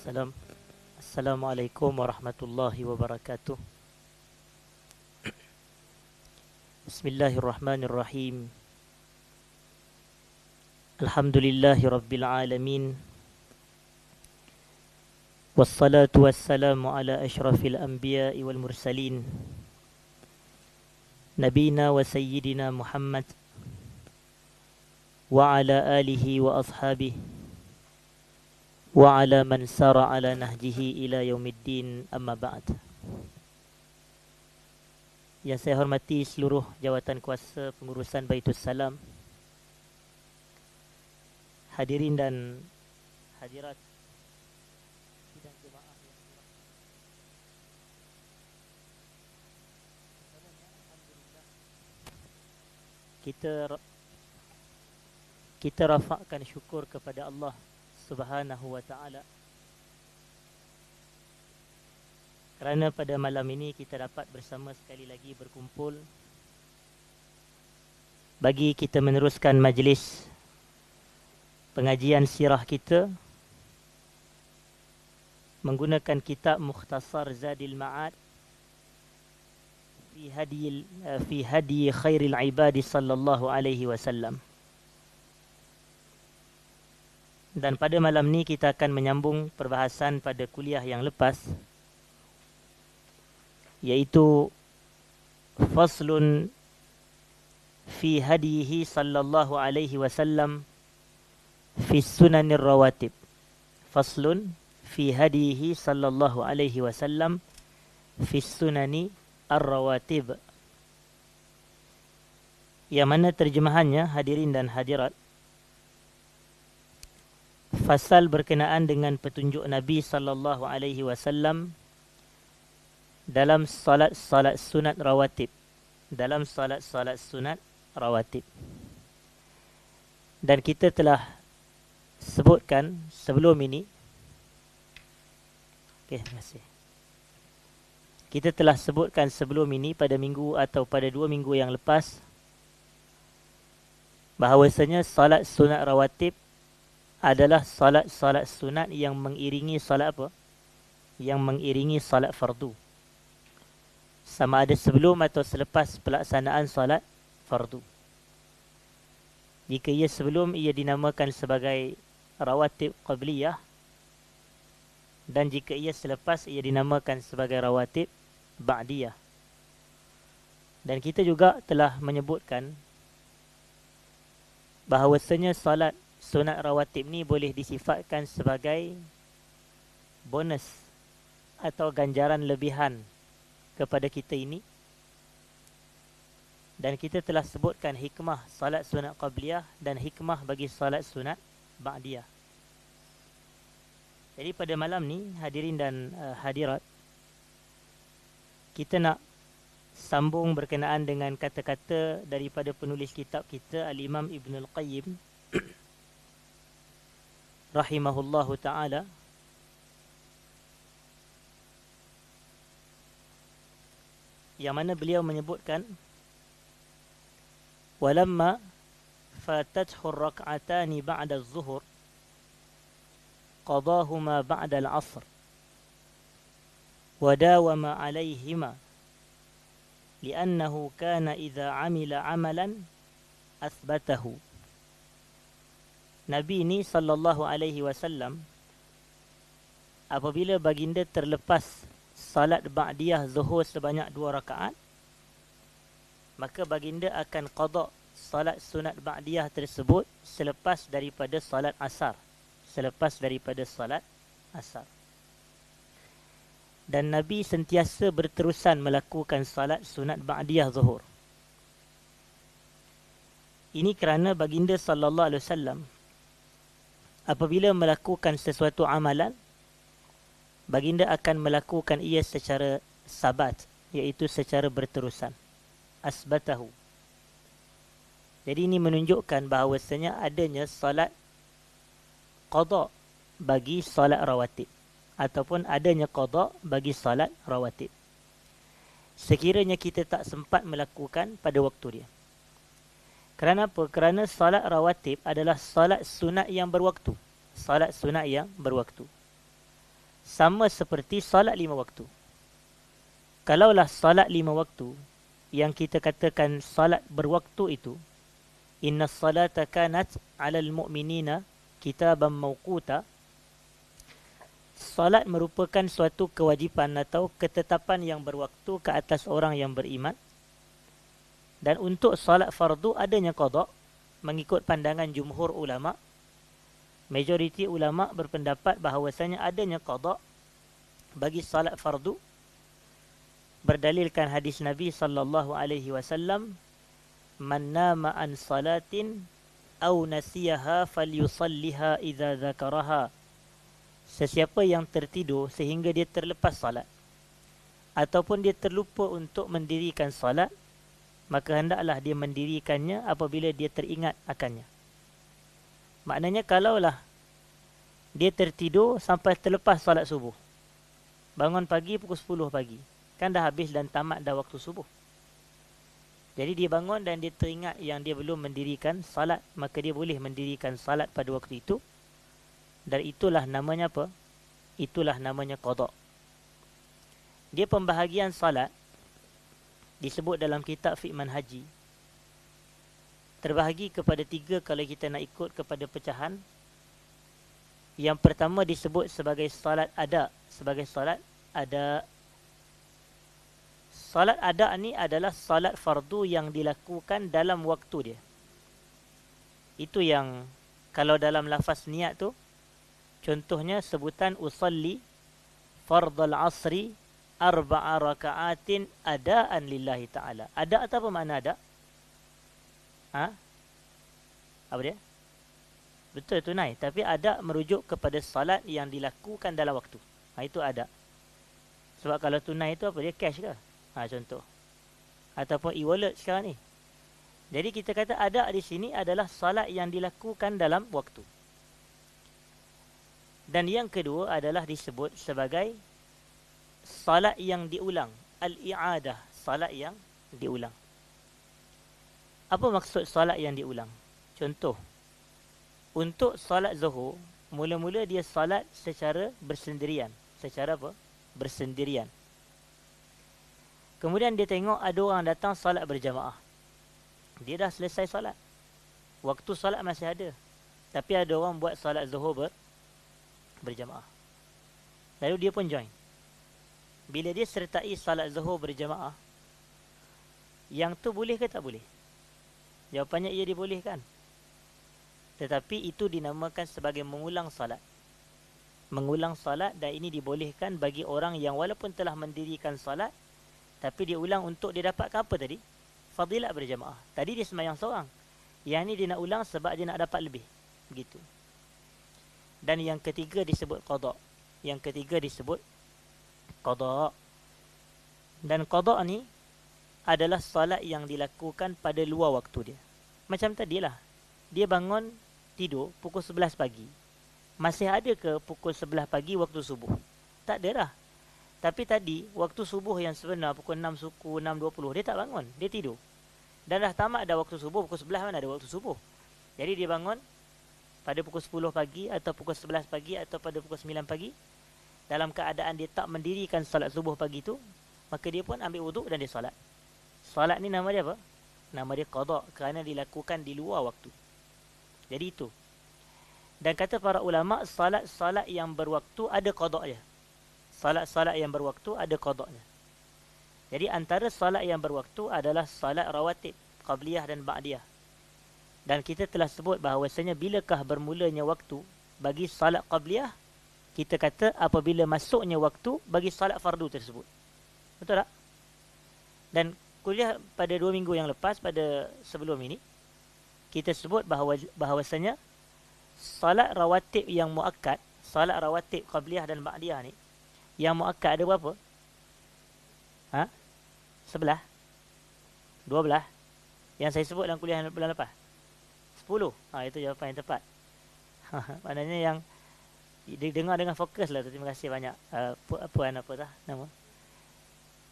Assalamualaikum warahmatullahi wabarakatuh. Bismillahirrahmanirrahim. Alhamdulillahi rabbil alamin. Wassalatu wassalamu ala ashrafil anbiya'i wal mursalin. Nabina wa sayyidina Muhammad wa ala alihi wa ashabihi wa ala man sara ala nahjihi ila yaumiddin, amma ba'd. Yang saya hormati seluruh jawatan kuasa pengurusan Baitus Salam, hadirin dan hadirat sidang jemaah yang dirahmati, kita rafakkan syukur kepada Allah Subhanahu wa ta'ala kerana pada malam ini kita dapat bersama sekali lagi berkumpul bagi kita meneruskan majlis pengajian sirah kita menggunakan kitab Mukhtasar Zadil Ma'ad fi hadi khairil ibadi sallallahu alaihi wasallam. Dan pada malam ni kita akan menyambung perbahasan pada kuliah yang lepas, iaitu faslun fi hadihi sallallahu alaihi wasallam fi sunanir rawatib. Faslun fi hadihi sallallahu alaihi wasallam fi sunani ar-rawatib. Yang mana terjemahannya, hadirin dan hadirat, fasal berkenaan dengan petunjuk Nabi sallallahu alaihi wasallam dalam salat-salat sunat rawatib. Dalam salat-salat sunat rawatib. Dan kita telah sebutkan sebelum ini. Okey, terima kasih. Kita telah sebutkan sebelum ini pada minggu atau pada 2 minggu yang lepas bahawasanya salat sunat rawatib adalah salat-salat sunat yang mengiringi salat apa? Yang mengiringi salat fardu. Sama ada sebelum atau selepas pelaksanaan salat fardu. Jika ia sebelum, ia dinamakan sebagai rawatib qabliyah, dan jika ia selepas, ia dinamakan sebagai rawatib ba'diyah. Dan kita juga telah menyebutkan bahawasanya salat sunat rawatib ni boleh disifatkan sebagai bonus atau ganjaran lebihan kepada kita ini. Dan kita telah sebutkan hikmah salat sunat qabliyah dan hikmah bagi salat sunat ba'diyah. Jadi pada malam ni, hadirin dan hadirat, kita nak sambung berkenaan dengan kata-kata daripada penulis kitab kita, Al-Imam Ibnul Qayyim rahimahullahu ta'ala, yang mana beliau menyebutkan, walamma fatathu rak'atani ba'da az-zuhur qadahuma ba'da al-'asr wa dawama 'alayhima li'annahu kana idza 'amila 'amalan athbatahu. Nabi ni sallallahu alaihi wasallam, apabila baginda terlepas salat ba'diyah zuhur sebanyak 2 rakaat, maka baginda akan qada salat sunat ba'diyah tersebut selepas daripada salat asar. Dan Nabi sentiasa berterusan melakukan salat sunat ba'diyah zuhur. Ini kerana baginda sallallahu alaihi wasallam apabila melakukan sesuatu amalan, baginda akan melakukan ia secara sabat, iaitu secara berterusan. Asbatahu. Jadi ini menunjukkan bahawasanya adanya salat qada bagi salat rawatib, ataupun adanya qada bagi salat rawatib sekiranya kita tak sempat melakukan pada waktu dia. Kerana apa? Kerana salat rawatib adalah salat sunat yang berwaktu. Salat sunat yang berwaktu. sama seperti salat 5 waktu. Kalaulah salat 5 waktu yang kita katakan salat berwaktu itu, inna salata kanat 'alal mu'minina kitaban mawquta, salat merupakan suatu kewajipan atau ketetapan yang berwaktu ke atas orang yang beriman. Dan untuk salat fardu adanya qada mengikut pandangan jumhur ulama. Majoriti ulama berpendapat bahawasanya adanya qada bagi salat fardu berdalilkan hadis Nabi sallallahu alaihi wasallam, man nama an salatin aw nasiyaha falyusalliha idza dzakaraha. Sesiapa yang tertidur sehingga dia terlepas salat ataupun dia terlupa untuk mendirikan salat, maka hendaklah dia mendirikannya apabila dia teringat akannya. Maknanya kalaulah dia tertidur sampai terlepas salat subuh, bangun pagi pukul 10 pagi, kan dah habis dan tamat dah waktu subuh. Jadi dia bangun dan dia teringat yang dia belum mendirikan salat, maka dia boleh mendirikan salat pada waktu itu. Dan itulah namanya apa? Itulah namanya qada. Dia pembahagian salat disebut dalam kitab fiqh manhaji terbahagi kepada 3 kalau kita nak ikut kepada pecahan. Yang pertama disebut sebagai salat ada. Sebagai salat ada. Salat ada ni adalah salat fardu yang dilakukan dalam waktu dia. Itu yang kalau dalam lafaz niat tu, contohnya sebutan usalli fardal asri 4 raka'atin adaan lillahi ta'ala. Ada atau apa makna ada? Apa dia? Betul, tunai. Tapi ada merujuk kepada salat yang dilakukan dalam waktu. Itu ada. Sebab kalau tunai itu apa dia? Cash ke? Contoh. Ataupun e-wallet sekarang ni. Jadi kita kata ada di sini adalah salat yang dilakukan dalam waktu. Dan yang kedua adalah disebut sebagai salat yang diulang. Al-i'adah. Salat yang diulang. Apa maksud salat yang diulang? Contoh, untuk salat zuhur, mula-mula dia salat secara bersendirian. Secara apa? Bersendirian. Kemudian dia tengok ada orang datang salat berjamaah. Dia dah selesai salat. Waktu salat masih ada. Tapi ada orang buat salat zuhur berjamaah. Lalu dia pun join. Bila dia sertai salat zuhur berjamaah, yang tu boleh ke tak boleh? Jawapannya ia dibolehkan. Tetapi itu dinamakan sebagai mengulang salat. Mengulang salat, dan ini dibolehkan bagi orang yang walaupun telah mendirikan salat, tapi dia ulang untuk dia dapatkan apa tadi? Fadilat berjamaah. Tadi dia sembahyang seorang. Yang ni dia nak ulang sebab dia nak dapat lebih. Begitu. Dan yang ketiga disebut qada. Yang ketiga disebut qada. Dan qada ni adalah salat yang dilakukan pada luar waktu dia. Macam tadilah. Dia bangun tidur pukul 11 pagi. Masih ada ke pukul 11 pagi waktu subuh? Tak ada dah. Tapi tadi, waktu subuh yang sebenar pukul 6 suku, 6.20, dia tak bangun. Dia tidur. Dan dah tamat dah waktu subuh, pukul 11 mana ada waktu subuh. Jadi dia bangun pada pukul 10 pagi atau pukul 11 pagi atau pada pukul 9 pagi. Dalam keadaan dia tak mendirikan salat subuh pagi tu, maka dia pun ambil wuduk dan dia salat. Salat ni nama dia apa? Nama dia qada, kerana dilakukan di luar waktu. Jadi itu. Dan kata para ulama, salat-salat yang berwaktu ada qada'nya. Salat-salat yang berwaktu ada qada'nya. Jadi antara salat yang berwaktu adalah salat rawatib, qabliyah dan ba'diyah. Dan kita telah sebut bahawasanya bilakah bermulanya waktu bagi salat qabliyah? Kita kata apabila masuknya waktu bagi salat fardu tersebut. Betul tak? Dan kuliah pada 2 minggu yang lepas, pada sebelum ini, kita sebut bahawasanya salat rawatib yang muakkad, salat rawatib qabliyah dan ba'diyah ni, yang muakkad ada berapa? 11? 12? Yang saya sebut dalam kuliah bulan lepas? 10? Itu jawapan yang tepat. Maknanya yang dengar dengan fokus lah. Terima kasih banyak. Puan apa dah nama?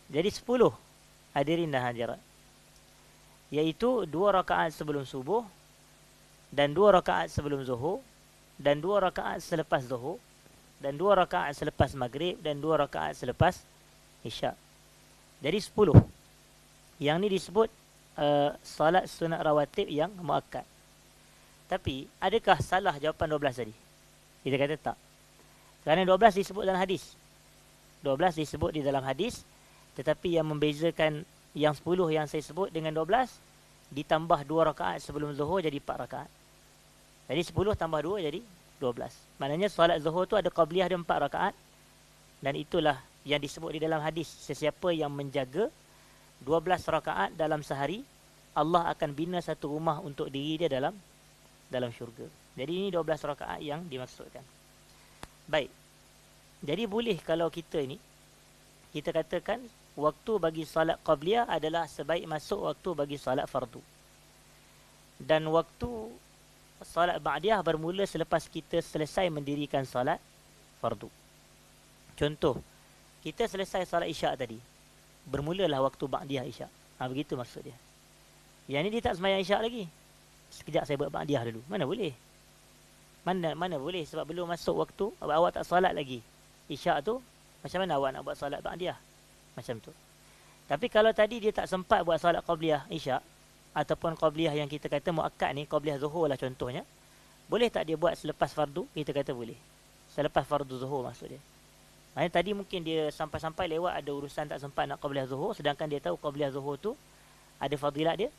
Jadi 10 hadirin dan hadirat. Iaitu 2 rakaat sebelum subuh, dan 2 rakaat sebelum zuhur, dan 2 rakaat selepas zuhur, dan 2 rakaat selepas maghrib, dan 2 rakaat selepas isyak. Jadi 10. Yang ni disebut salat sunat rawatib yang muakkad. Tapi adakah salah jawapan 12 tadi? Kita kata tak. Kerana 12 disebut dalam hadis. 12 disebut di dalam hadis, tetapi yang membezakan yang 10 yang saya sebut dengan 12 ditambah 2 rakaat sebelum zuhur jadi 4 rakaat. Jadi 10 tambah 2 jadi 12. Maknanya solat zuhur tu ada qabliyah dia 4 rakaat, dan itulah yang disebut di dalam hadis, sesiapa yang menjaga 12 rakaat dalam sehari, Allah akan bina satu rumah untuk diri dia dalam syurga. Jadi ini 12 rakaat yang dimaksudkan. Baik. Jadi boleh kalau kita katakan waktu bagi salat qabliyah adalah sebaik masuk waktu bagi salat fardu. Dan waktu salat ba'diyah bermula selepas kita selesai mendirikan salat fardu. Contoh, kita selesai salat isyak tadi, bermulalah waktu ba'diyah isyak. Begitu maksud dia. Yang ni dia tak sembahyang isyak lagi. Sekejap saya buat ba'diyah dulu. Mana boleh? Mana boleh, sebab belum masuk waktu, awak tak salat lagi isyak tu, macam mana awak nak buat salat ba'diyah? Macam tu. Tapi kalau tadi dia tak sempat buat salat qabliyah isyak, ataupun qabliyah yang kita kata muakkad ni, qabliyah zuhur lah contohnya, boleh tak dia buat selepas fardu? Kita kata boleh. Selepas fardu zuhur maksud dia. Maksudnya tadi mungkin dia sampai-sampai lewat ada urusan tak sempat nak qabliyah zuhur, sedangkan dia tahu qabliyah zuhur tu ada fadilat dia.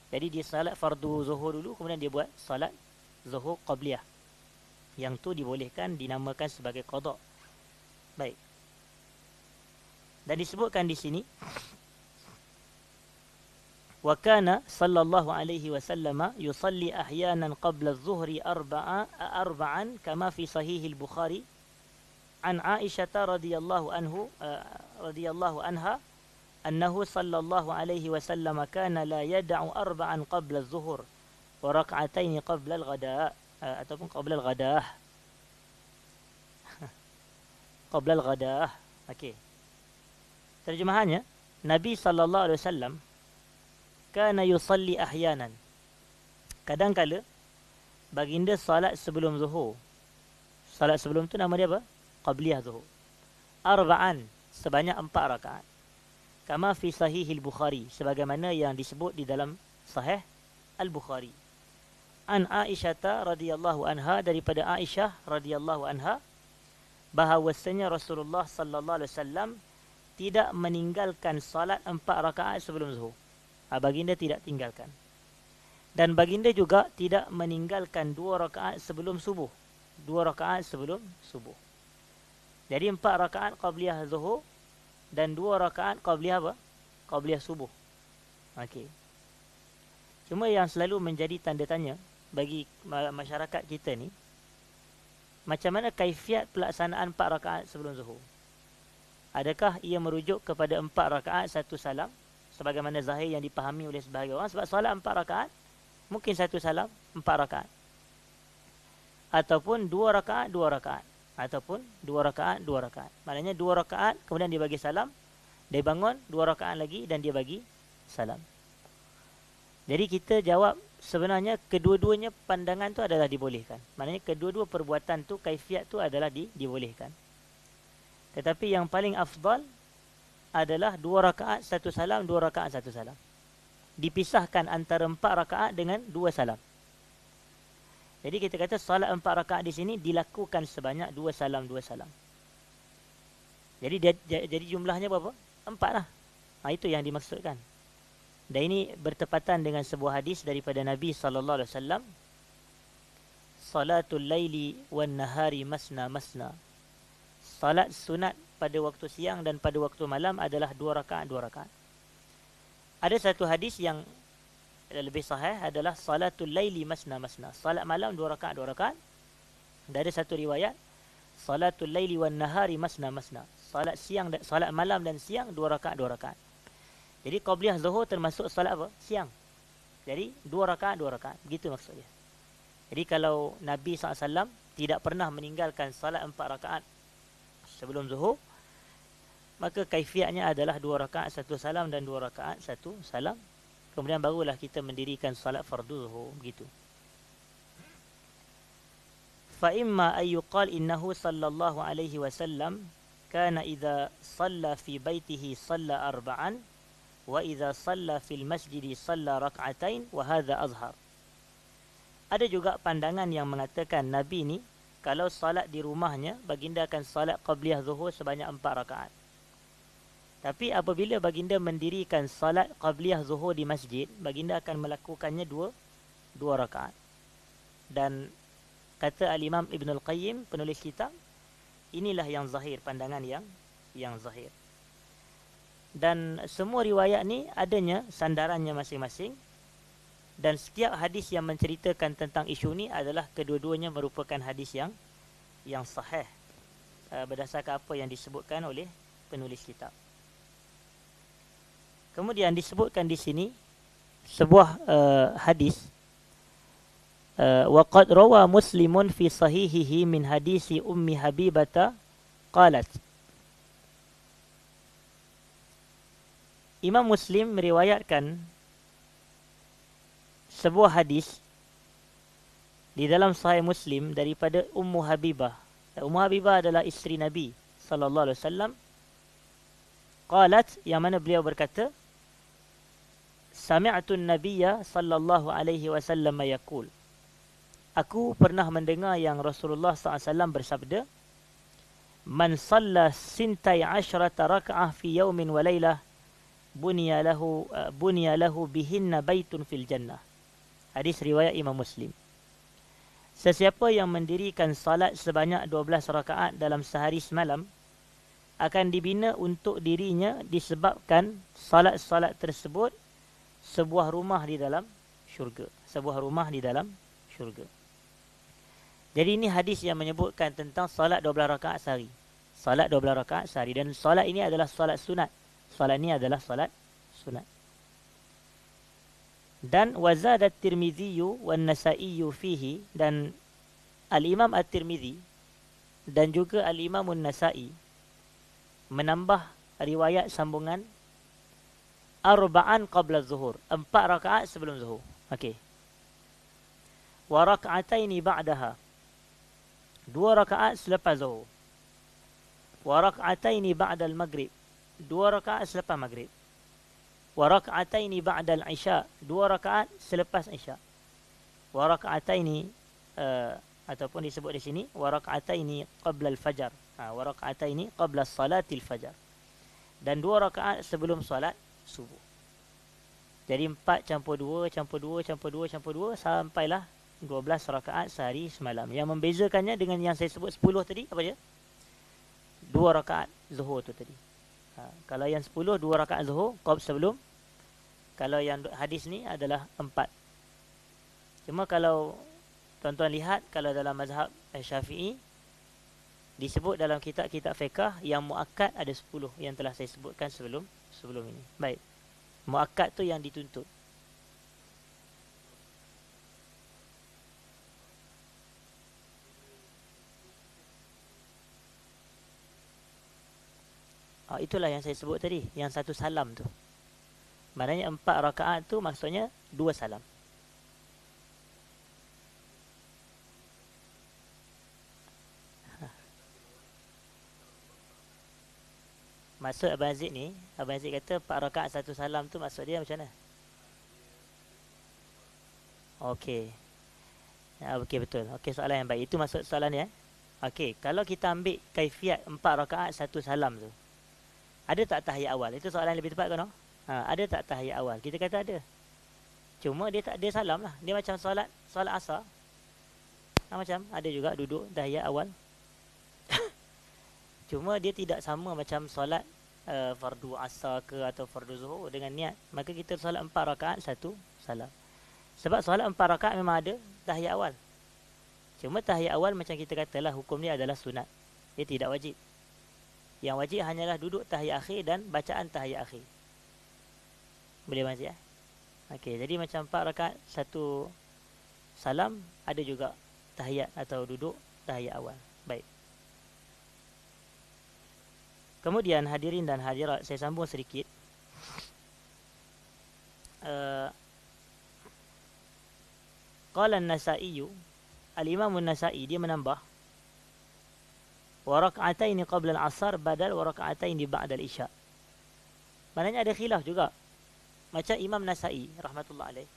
Jadi dia salat fardu zuhur dulu, kemudian dia buat salat zuhur qabliyah. Yang tu dibolehkan, dinamakan sebagai qada. Baik. Dan disebutkan di sini, wa kana sallallahu alaihi wasallam yusalli ahyanan qabla adh-dhuhri arba'an kama fi sahih al-Bukhari an Aisyah radhiyallahu anha annahu sallallahu alaihi wasallam kana la yad'u arba'an qabla adh-dhuhr wa rak'atayn qabla al-ghada ataupun qabla al-ghadah. Qabla al-ghadah. Okey. Terjemahannya, Nabi sallallahu alaihi wasallam kana yusalli ahyanan. Kadang-kala baginda salat sebelum zuhur. Salat sebelum tu nama dia apa? Qabliyah zuhur. Arba'an, sebanyak 4 rakaat. Kama fi sahih al-Bukhari, sebagaimana yang disebut di dalam sahih al-Bukhari. An Aisyah radhiyallahu anha, daripada Aisyah radhiyallahu anha, bahawasanya Rasulullah sallallahu alaihi wasallam tidak meninggalkan salat 4 rakaat sebelum zuhur. Baginda tidak tinggalkan. Dan baginda juga tidak meninggalkan 2 rakaat sebelum subuh. 2 rakaat sebelum subuh. Jadi 4 rakaat qabliyah zuhur dan 2 rakaat qabliyah apa? Qabliyah subuh. Okey. Cuma yang selalu menjadi tanda tanya bagi masyarakat kita ni, macam mana kaifiat pelaksanaan 4 rakaat sebelum zuhur? Adakah ia merujuk kepada 4 rakaat 1 salam sebagaimana zahir yang dipahami oleh sebahagian orang? Sebab solat 4 rakaat mungkin 1 salam 4 rakaat, ataupun 2 rakaat 2 rakaat, ataupun 2 rakaat 2 rakaat. Maknanya 2 rakaat kemudian dia bagi salam, dia bangun 2 rakaat lagi dan dia bagi salam. Jadi kita jawab sebenarnya kedua-duanya pandangan tu adalah dibolehkan. Maknanya kedua-dua perbuatan tu, kaifiat tu adalah dibolehkan. Tetapi yang paling afdal adalah 2 rakaat 1 salam, 2 rakaat 1 salam. Dipisahkan antara 4 rakaat dengan 2 salam. Jadi kita kata salat 4 rakaat di sini dilakukan sebanyak 2 salam, 2 salam. Jadi jumlahnya berapa? 4 lah. Itu yang dimaksudkan. Dan ini bertepatan dengan sebuah hadis daripada Nabi sallallahu alaihi wasallam, salatul laili wan nahari masna masna. Salat sunat pada waktu siang dan pada waktu malam adalah 2 rakaat 2 rakaat. Ada satu hadis yang lebih sahih adalah salatul laili masna masna. Salat malam 2 rakaat 2 rakaat. Dan ada satu riwayat salatul laili wan nahari masna masna. Salat siang dan salat malam dan siang 2 rakaat 2 rakaat. Jadi qabliyah zuhur termasuk salat apa? Siang. Jadi 2 rakaat 2 rakaat. Begitu maksudnya. Jadi kalau Nabi SAW tidak pernah meninggalkan salat 4 rakaat sebelum zuhur, maka kaifiatnya adalah 2 rakaat 1 salam dan 2 rakaat 1 salam. Kemudian barulah kita mendirikan salat fardu zuhur. Begitu. فإما أن يقال إنه صلى الله عليه وسلم كان إذا صلى في بيته صلى 4 وإذا صلى في المسجد صلى 2 وهذا أظهر. Ada juga pandangan yang mengatakan Nabi ni kalau salat di rumahnya, baginda akan salat qabliyah zuhur sebanyak 4 rakaat. Tapi apabila baginda mendirikan salat qabliyah zuhur di masjid, baginda akan melakukannya 2 rakaat. Dan kata Al-Imam Ibn Al-Qayyim, penulis kitab, inilah yang zahir, pandangan yang zahir. Dan semua riwayat ni adanya sandarannya masing-masing. Dan setiap hadis yang menceritakan tentang isu ni adalah kedua-duanya merupakan hadis yang sahih berdasarkan apa yang disebutkan oleh penulis kitab. Kemudian disebutkan di sini sebuah hadis, waqad rawa Muslimun fi sahihihi min hadisi Ummi Habibata qalat. Imam Muslim meriwayatkan sebuah hadis di dalam Sahih Muslim daripada Ummu Habibah. Ummu Habibah adalah isteri Nabi sallallahu alaihi wasallam. Qalat, yang mana beliau berkata, sami'tu an-nabiyya sallallahu alaihi wasallam yaqul. Aku pernah mendengar yang Rasulullah sallallahu alaihi wasallam bersabda, man shalla 12 raka'ah fi yawmin wa lailah bunya lahu bihinna baitun fil jannah. Hadis riwayat Imam Muslim. Sesiapa yang mendirikan salat sebanyak 12 rakaat dalam sehari semalam akan dibina untuk dirinya disebabkan salat-salat tersebut sebuah rumah di dalam syurga. Sebuah rumah di dalam syurga. Jadi ini hadis yang menyebutkan tentang salat 12 rakaat sehari. Salat 12 rakaat sehari. Dan salat ini adalah salat sunat. Salat ini adalah salat sunat. Dan wazada at-Tirmidzi wan Nasa'i fihi, dan Al-Imam At-Tirmidzi dan juga Al-Imam An-Nasa'i menambah riwayat sambungan arba'an qabla zuhur, 4 rakaat sebelum zuhur. Okey. Wa rak'ataini ba'daha, 2 rakaat selepas zuhur. Wa rak'ataini ba'da al-maghrib, 2 rakaat selepas maghrib. Wa rak'ataini ba'da al-isya, 2 rakaat selepas isya. Wa rak'ataini ataupun disebut di sini wa rak'ataini qabla al-fajar. Wa rak'ataini qabla salatil fajar. Dan 2 rakaat sebelum solat subuh. Jadi 4 campur 2 campur 2 campur 2 campur 2 sampailah 12 rakaat sehari semalam. Yang membezakannya dengan yang saya sebut 10 tadi apa dia? 2 rakaat zuhur tu tadi. Kalau yang 10 2 rakaat zuhur sebelum. Kalau yang hadis ni adalah 4. Cuma kalau tuan-tuan lihat, kalau dalam mazhab Syafi'i disebut dalam kitab-kitab fiqh yang muakkad ada 10 yang telah saya sebutkan sebelum ini. Baik. Muakkad tu yang dituntut. Itulah yang saya sebut tadi, yang 1 salam tu. Maknanya 4 rakaat tu maksudnya 2 salam. Maksud Abang Aziz ni, Abang Aziz kata 4 rakaat 1 salam tu maksud dia macam mana? Okey. Okey, betul. Okey, soalan yang baik. Itu maksud soalan dia. Okey, kalau kita ambil kaifiat 4 rakaat 1 salam tu, ada tak tahiyat awal? Itu soalan yang lebih tepat kan? Ada tak tahiyat awal? Kita kata ada. Cuma dia tak ada salam lah. Dia macam solat asar. Macam ada juga duduk tahiyat awal. Cuma dia tidak sama macam solat fardu asar ke atau fardu zuhur dengan niat. Maka kita solat 4 rakaat 1 salam. Sebab solat 4 rakaat memang ada tahiyat awal. Cuma tahiyat awal macam kita katalah hukum dia adalah sunat. Dia tidak wajib. Yang wajib hanyalah duduk tahiyat akhir dan bacaan tahiyat akhir. Boleh masih ya? Okey, jadi macam 4 rakaat 1 salam, ada juga tahiyat atau duduk tahiyat awal. Baik. Kemudian hadirin dan hadirat, saya sambung sedikit. Qala an-Nasa'i Al-Imam An-Nasa'i dia menambah wa rak'ataini qabla al-'asar badal wa rak'ataini ba'da al-isya. Maknanya ada khilaf juga. Macam Imam Nasa'i rahmatullah alaih,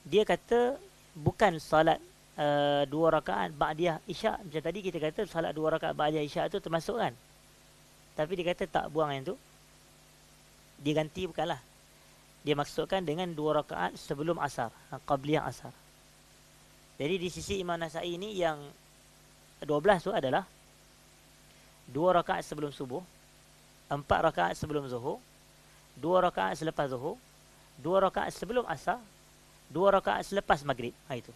dia kata bukan salat 2 rakaat ba'diyah isya. Macam tadi kita kata salat 2 rakaat ba'diyah isya tu termasuk kan. Tapi dia kata tak, buang yang tu. Dia ganti bukanlah. Dia maksudkan dengan 2 rakaat sebelum asar, qabliyah asar. Jadi di sisi Imam Nasa'i ini yang 12 tu adalah 2 rakaat sebelum subuh, 4 rakaat sebelum zuhur, 2 rakaat selepas zuhur, 2 rakaat sebelum asar, 2 rakaat selepas maghrib. Itu.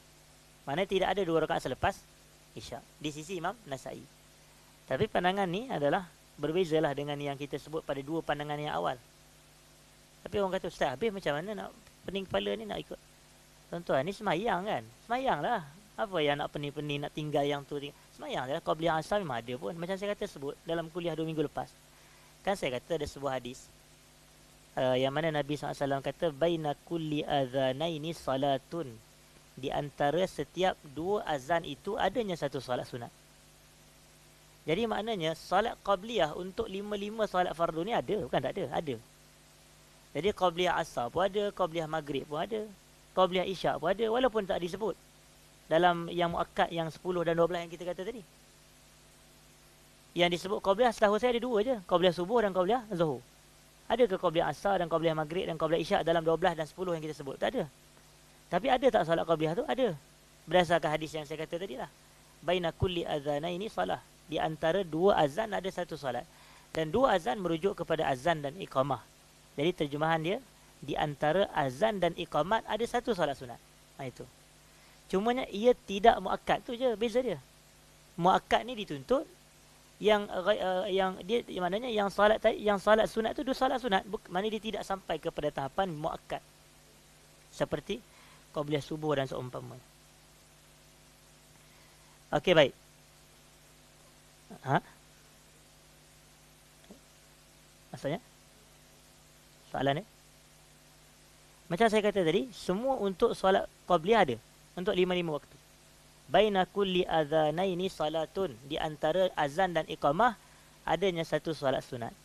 Maknanya tidak ada 2 rakaat selepas isya di sisi Imam Nasa'i. Tapi pandangan ni adalah berbezalah dengan yang kita sebut pada 2 pandangan yang awal. Tapi orang kata, Ustaz, habis macam mana nak pening kepala ni nak ikut? Tuan-tuan, ni semayang kan? Semayang lah. Apa yang nak pening-pening, nak tinggal yang tu? Semayang lah. Qabliyah asar memang ada pun. Macam saya kata sebut dalam kuliah 2 minggu lepas. Kan saya kata ada sebuah hadis. Yang mana Nabi SAW kata, baina kulli adhanaini salatun. Di antara setiap 2 azan itu adanya satu salat sunat. Jadi maknanya salat qabliyah untuk 5 salat fardu ni ada. Bukan tak ada, ada. Jadi qabliyah asar pun ada, qabliyah maghrib pun ada, qabliyah isyak pun ada, walaupun tak disebut dalam yang muakkad yang 10 dan 12 yang kita kata tadi. Yang disebut qabliyah setahu saya ada 2 je, qabliyah subuh dan qabliyah zuhur. Ada ke qabliyah asar dan qabliyah maghrib dan qabliyah isyak dalam 12 dan 10 yang kita sebut? Tak ada. Tapi ada tak salat qabliyah tu? Ada. Berdasarkan hadis yang saya kata tadi lah. Baina kulli adhanaini salah. Di antara 2 azan ada satu salat. Dan 2 azan merujuk kepada azan dan iqamah. Jadi terjemahan dia, di antara azan dan iqamat ada satu salat sunat. Itu. Cumanya ia tidak muakkad, tu je beza dia. Muakkad ni dituntut yang dia maknanya yang salat sunat tu 2 salat sunat, maknanya dia tidak sampai kepada tahapan muakkad. Seperti qabliyah subuh dan seumpamanya. Okey, baik. Maksudnya? Soalan ni? Macam saya kata tadi, semua untuk solat qabliyah ada. Untuk 5 waktu. Baina kulli adhanaini salatun. Di antara azan dan iqamah, adanya satu solat sunat.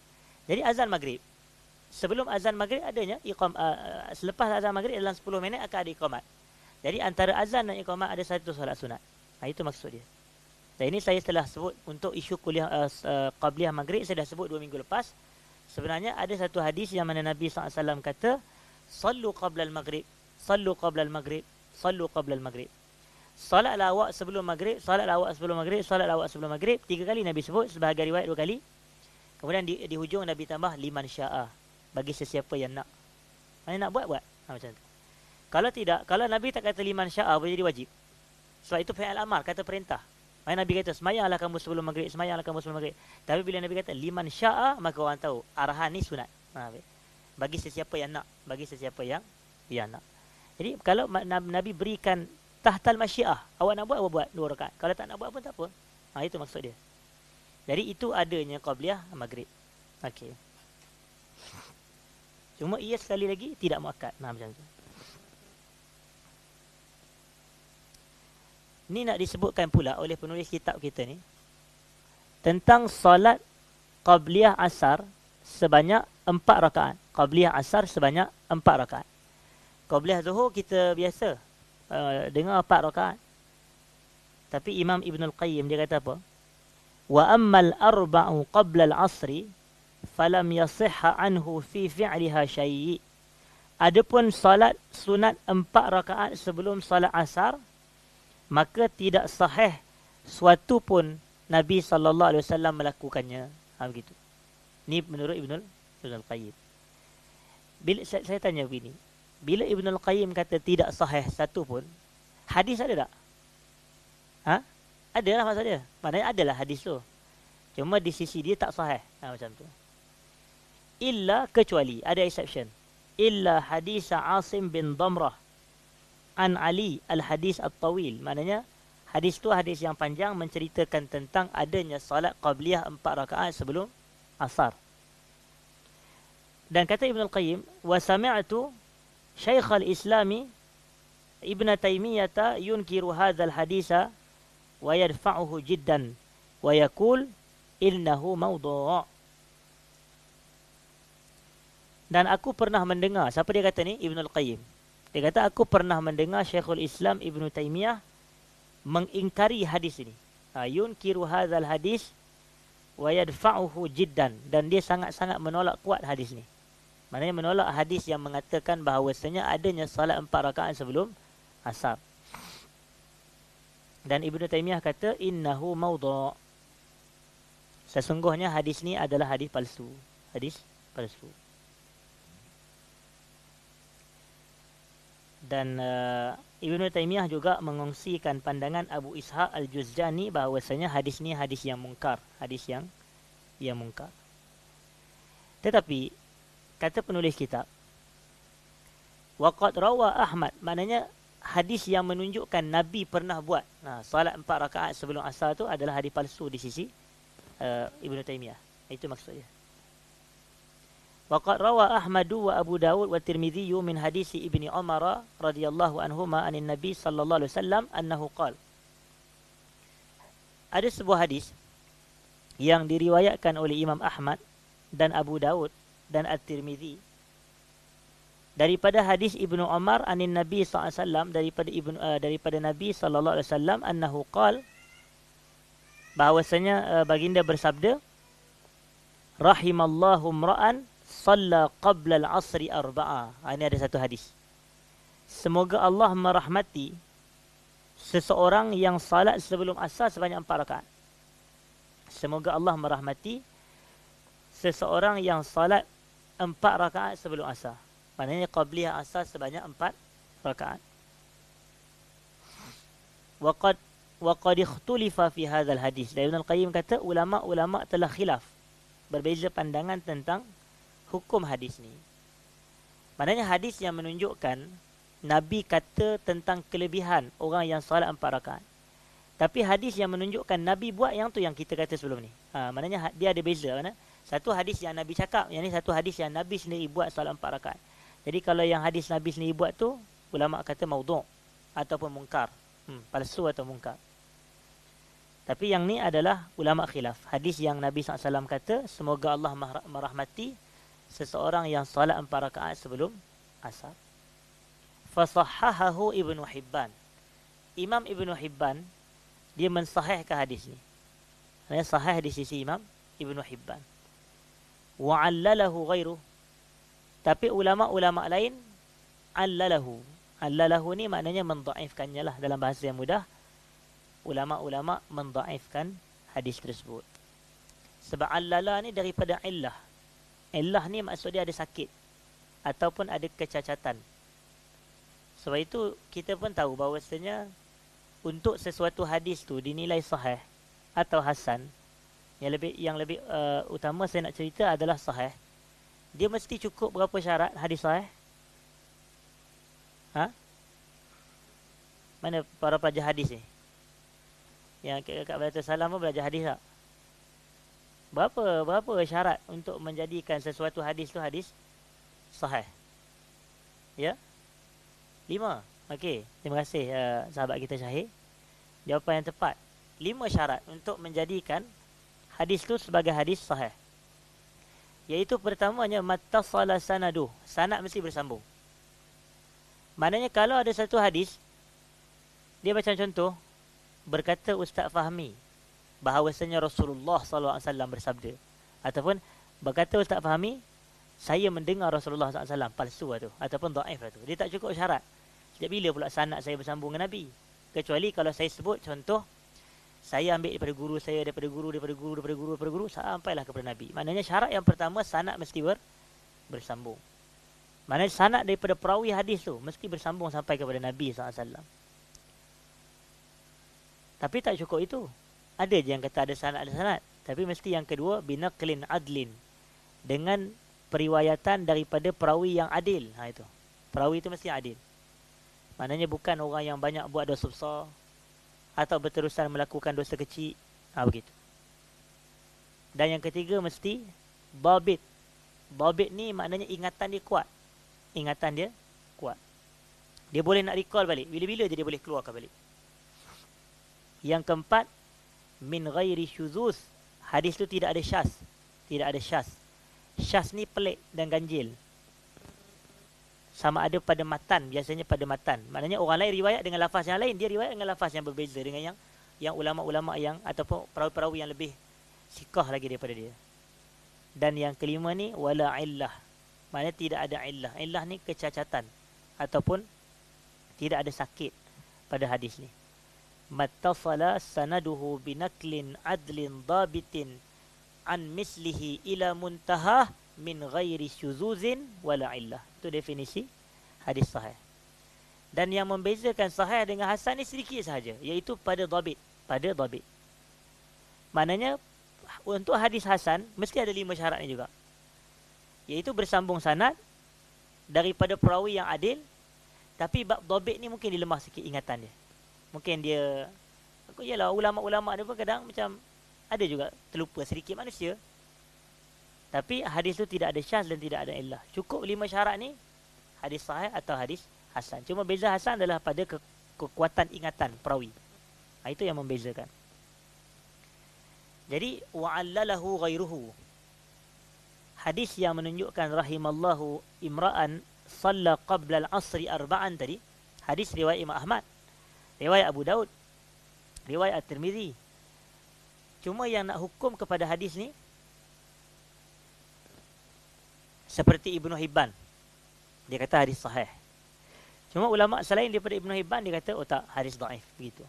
Jadi azan maghrib. Sebelum azan maghrib adanya selepas azan maghrib dalam 10 minit akan ada iqamat. Jadi antara azan dan iqamat ada satu solat sunat. Itu maksud dia. Dan ini saya telah sebut untuk isu kuliah qabliyah maghrib, saya dah sebut 2 minggu lepas. Sebenarnya ada satu hadis yang mana Nabi SAW kata, sallu qabla al-maghrib, sallu qabla al-maghrib, sallu qabla al-maghrib. Salatlah awak sebelum maghrib, salatlah awak sebelum maghrib, salatlah awak sebelum maghrib. 3 kali Nabi sebut, sebahagian riwayat 2 kali. Kemudian di hujung Nabi tambah liman sya'a, bagi sesiapa yang nak. Mana nak buat? Macam tu. Kalau tidak, kalau Nabi tak kata liman sya'a, boleh jadi wajib. Sebab itu fi'il amar, kata perintah. Maka Nabi kata, semayanglah kamu sebelum maghrib, semayanglah kamu sebelum maghrib. Tapi bila Nabi kata, liman sya'a, maka orang tahu, arahan ni sunat. Bagi sesiapa yang nak. Bagi sesiapa yang nak. Jadi, kalau Nabi berikan tahtal masyiah, awak nak buat, awak buat 2 rakaat. Kalau tak nak buat pun tak apa. Itu maksud dia. Jadi, itu adanya qabliyah maghrib. Okey. Cuma ia sekali lagi tidak muakkad. Macam tu. Ini nak disebutkan pula oleh penulis kitab kita ni tentang solat qabliyah asar sebanyak 4 rakaat. Qabliyah asar sebanyak 4 rakaat. Qabliyah zuhur kita biasa dengar 4 rakaat. Tapi Imam Ibn Al-Qayyim dia kata apa? Wa ammal arba'u qabla al-'asri falam yasihha anhu fi fi'liha syai'. Adapun solat sunat 4 rakaat sebelum solat asar, maka tidak sahih suatu pun Nabi SAW melakukannya. Begitu. Ini menurut Ibn Al-Qayyim. Bila saya tanya begini, bila Ibn Al-Qayyim kata tidak sahih satu pun, hadis ada tak? Adalah maksud dia. Maknanya adalah hadis tu. Cuma di sisi dia tak sahih. Macam tu. Illa, kecuali, ada exception. Illa hadis Asim bin Damrah an Ali al-hadis at-tawil. Maknanya hadis tu hadis yang panjang menceritakan tentang adanya salat qabliyah 4 rakaat sebelum asar. Dan kata Ibn Al-Qayyim, wa sami'tu Syaikh al-Islami Ibn Taymiyah yunkiru hadzal haditha wa yadfa'uhu jiddan wa yaqul innahu mawdu'. Dan aku pernah mendengar, siapa dia kata ni? Ibnul Qayyim. Dia kata aku pernah mendengar Syekhul Islam Ibn Taymiyah mengingkari hadis ini. Yunkiru hadzal hadis wa yadfa'uhu jiddan, dan dia sangat-sangat menolak kuat hadis ni. Maknanya menolak hadis yang mengatakan bahawasanya adanya salat 4 rakaat sebelum asar. Dan Ibn Taymiyah kata innahu mawdu'. Sesungguhnya hadis ni adalah hadis palsu. Hadis palsu. Dan Ibn Taymiyah juga mengongsikan pandangan Abu Ishaq Al-Juzjani bahawasanya hadis ni hadis yang mungkar, hadis yang mungkar. Tetapi kata penulis kitab, waqad rawa Ahmad, maknanya hadis yang menunjukkan Nabi pernah buat salat 4 rakaat sebelum asar tu adalah hadis palsu di sisi Ibn Taymiyah. Itu maksudnya. Waqad rawa Ahmadu wa Abu Dawud wa Tirmidzi min hadisi Ibni Umar radhiyallahu anhuma anin Nabi sallallahu alaihi wasallam annahu qala. Ada sebuah hadis yang diriwayatkan oleh Imam Ahmad dan Abu Dawud dan At-Tirmidzi daripada hadis Ibnu Umar anin Nabi sallallahu alaihi wasallam, daripada Nabi sallallahu alaihi wasallam annahu qala, bahwasanya baginda bersabda, rahimallahu imra'an shalla qabla al-'asri arba'a. Ini ada satu hadis. Semoga Allah merahmati seseorang yang salat sebelum asar sebanyak 4 rakaat. Semoga Allah merahmati seseorang yang salat 4 rakaat sebelum asar. Maknanya qabliyah asar sebanyak 4 rakaat. Waqad ikhtulifa fi hadzal hadis. Dan Ibn Al-Qayyim kata ulama-ulama telah khilaf, berbeza pandangan tentang hukum hadis ni. Maknanya hadis yang menunjukkan Nabi kata tentang kelebihan orang yang salat 4 rakaat. Tapi hadis yang menunjukkan Nabi buat yang tu yang kita kata sebelum ni. Maknanya dia ada beza. Mana? Satu hadis yang Nabi cakap, yang ni satu hadis yang Nabi sendiri buat salat 4 rakaat. Jadi kalau yang hadis Nabi sendiri buat tu, ulama kata maudhu' ataupun mungkar. Palsu atau mungkar. Tapi yang ni adalah ulama khilaf. Hadis yang Nabi SAW kata, semoga Allah merahmati seseorang yang salat 4 rakaat sebelum asar. Fasahhahahu Ibnu Hibban. Imam Ibnu Hibban dia mensahihkan hadis ni. Maksudnya sahih di sisi Imam Ibnu Hibban. Wa 'allalahu ghairuh. Tapi ulama-ulama lain allalahu. Allalahu ni maknanya mendhaifkannya lah, dalam bahasa yang mudah. Ulama-ulama mendhaifkan hadis tersebut. Sebab allala ni daripada illah. Illah ni maksud dia ada sakit ataupun ada kecacatan. Sebab itu kita pun tahu bahawasanya untuk sesuatu hadis tu dinilai sahih atau hasan, yang lebih utama saya nak cerita adalah sahih. Dia mesti cukup berapa syarat hadis sahih? Mana para pelajar hadis ni? Yang kat Baitul Salam pun belajar hadis tak? Berapa syarat untuk menjadikan sesuatu hadis tu hadis sahih? Ya? 5. Okey, terima kasih sahabat kita Syahir. Jawapan yang tepat. 5 syarat untuk menjadikan hadis tu sebagai hadis sahih. Iaitu pertamanya mattasala sanaduh. Sanad mesti bersambung. Maknanya kalau ada satu hadis, dia macam contoh, berkata Ustaz Fahmi bahawasanya Rasulullah SAW bersabda, ataupun berkata Ustaz Fahmi, saya mendengar Rasulullah SAW, palsu lah tu, ataupun dhaif lah tu. Dia tak cukup syarat. Sejak bila pula sanad saya bersambung dengan Nabi? Kecuali kalau saya sebut contoh, saya ambil daripada guru saya, daripada guru, sampailah kepada Nabi. Maknanya syarat yang pertama, sanad mesti bersambung. Maknanya sanad daripada perawi hadis tu mesti bersambung sampai kepada Nabi SAW. Tapi tak cukup itu. Ada je yang kata ada sanad. Tapi mesti yang kedua, binaqlin adlin. Dengan periwayatan daripada perawi yang adil. Itu. Perawi itu mesti adil. Maknanya bukan orang yang banyak buat dosa besar atau berterusan melakukan dosa kecil. Begitu. Dan yang ketiga mesti babit. Babit ni maknanya ingatan dia kuat. Ingatan dia kuat. Dia boleh nak recall balik. Bila-bila je dia boleh keluarkan balik. Yang keempat, min ghairi syuzuz. Hadis tu tidak ada syaz. Tidak ada syaz. Syaz ni pelik dan ganjil. Sama ada pada matan, biasanya pada matan. Maknanya orang lain riwayat dengan lafaz yang lain, dia riwayat dengan lafaz yang berbeza dengan yang ulama-ulama yang ataupun perawi-perawi yang lebih sikah lagi daripada dia. Dan yang kelima ni wala illah. Maknanya tidak ada illah. Illah ni kecacatan ataupun tidak ada sakit pada hadis ni. Mattasala sanaduhu binaklin adlin dabitin an mislihi ila muntahah min ghairi syuzuzin wala illah. Itu definisi hadis sahih. Dan yang membezakan sahih dengan hasan ni sedikit sahaja, iaitu pada dhabit, pada dhabit. Maknanya untuk hadis hasan mesti ada 5 syarat ni juga. Iaitu bersambung sanad daripada perawi yang adil, tapi bab dhabit ni mungkin dilemah sikit ingatan dia. Mungkin dia, yalah ulama-ulama dia pun kadang macam ada juga terlupa, sedikit manusia. Tapi hadis tu tidak ada syaz dan tidak ada illah. Cukup 5 syarat ni hadis sahih atau hadis hasan. Cuma beza hasan adalah pada kekuatan ingatan perawi. Itu yang membezakan. Jadi wa'allalahu ghairuhu. Hadis yang menunjukkan rahimallahu imra'an salla qabla al-asri arba'an tadi, hadis riwayat Imam Ahmad, riwayat Abu Daud, riwayat At-Tirmizi. Cuma yang nak hukum kepada hadis ni seperti Ibnu Hibban, dia kata hadis sahih. Cuma ulama selain daripada Ibnu Hibban dia kata oh tak, hadis dhaif, begitu.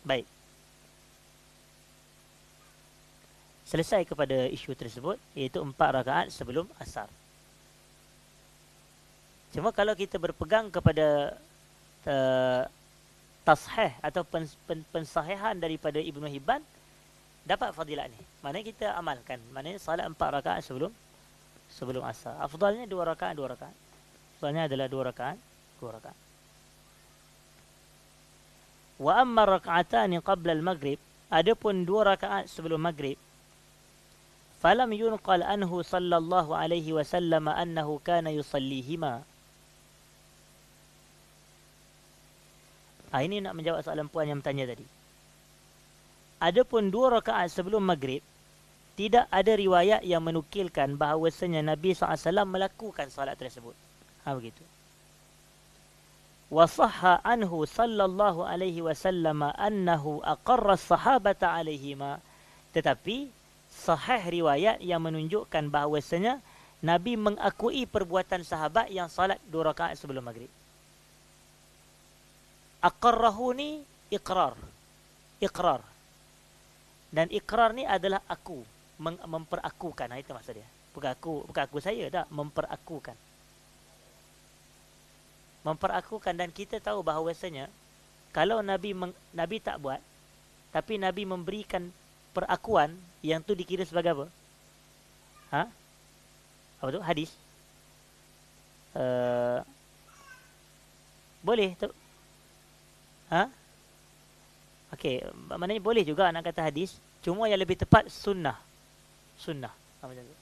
Baik. Selesai kepada isu tersebut, iaitu 4 rakaat sebelum asar. Cuma kalau kita berpegang kepada tashih atau pensahihan daripada Ibnu Hibban, dapat fadilat ni. Maknanya kita amalkan. Maknanya salat 4 rakaat sebelum asar. Afdalnya 2 rakaat. Afdalnya adalah 2 rakaat. Wa amma raka'atani qabla al-maghrib, adapun 2 rakaat sebelum maghrib, falam yunqal anhu sallallahu alaihi wasallam annahu kana yusallihima. Ini nak menjawab soalan puan yang bertanya tadi. Adapun 2 rakaat sebelum maghrib, tidak ada riwayat yang menukilkan bahawasanya Nabi SAW melakukan salat tersebut. Begitu. Wa sahha anhu sallallahu alaihi wasallam annahu aqarra as-sahabata alaihima. Tetapi sahih riwayat yang menunjukkan bahawasanya Nabi mengakui perbuatan sahabat yang salat 2 rakaat sebelum maghrib. Aqarrahu ni iqrar. Dan iqrar ni adalah aku, memperakukan. Itu maksud dia. Bukan aku saya, tak, memperakukan. Memperakukan, dan kita tahu bahawasanya kalau Nabi tak buat, tapi Nabi memberikan perakuan, yang tu dikira sebagai apa? Apa tu? Hadis. Boleh tu. Okey, maknanya boleh juga nak kata hadis, cuma yang lebih tepat sunnah. Macam tu.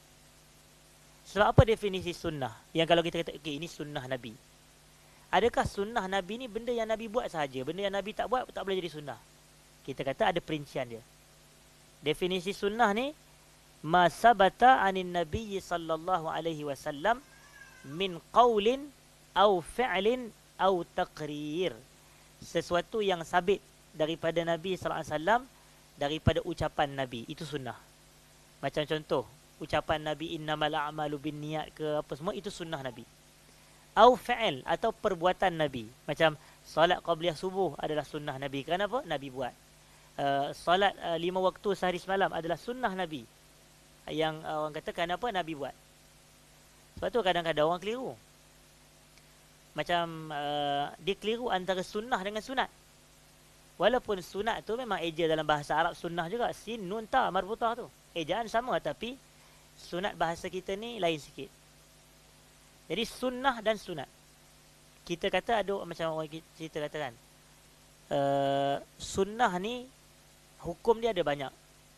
Sebab apa definisi sunnah? Yang kalau kita kata okey, ini sunnah Nabi. Adakah sunnah Nabi ni benda yang Nabi buat sahaja? Benda yang Nabi tak buat tak boleh jadi sunnah. Kita kata ada perincian dia. Definisi sunnah ni ma sabata anin nabiy sallallahu alaihi wasallam min qaulin au fi'lin au taqrir. Sesuatu yang sabit daripada Nabi sallallahu alaihi wasallam, daripada ucapan Nabi, itu sunnah. Macam contoh, ucapan Nabi innamal a'malu binniyat ke apa semua, itu sunnah Nabi. Au fi'l, atau perbuatan Nabi. Macam solat qabliyah subuh adalah sunnah Nabi. Kenapa? Nabi buat. Solat 5 waktu sehari semalam adalah sunnah Nabi. Yang orang kata kenapa Nabi buat. Sebab tu kadang-kadang orang keliru. Macam dia keliru antara sunnah dengan sunat. Walaupun sunat tu memang eja dalam bahasa Arab sunnah juga. Sin, nun, ta, marbutah tu. Ejaan sama, tapi sunat bahasa kita ni lain sikit. Jadi sunnah dan sunat. Kita kata ada macam orang kita katakan. Sunnah ni hukum dia ada banyak.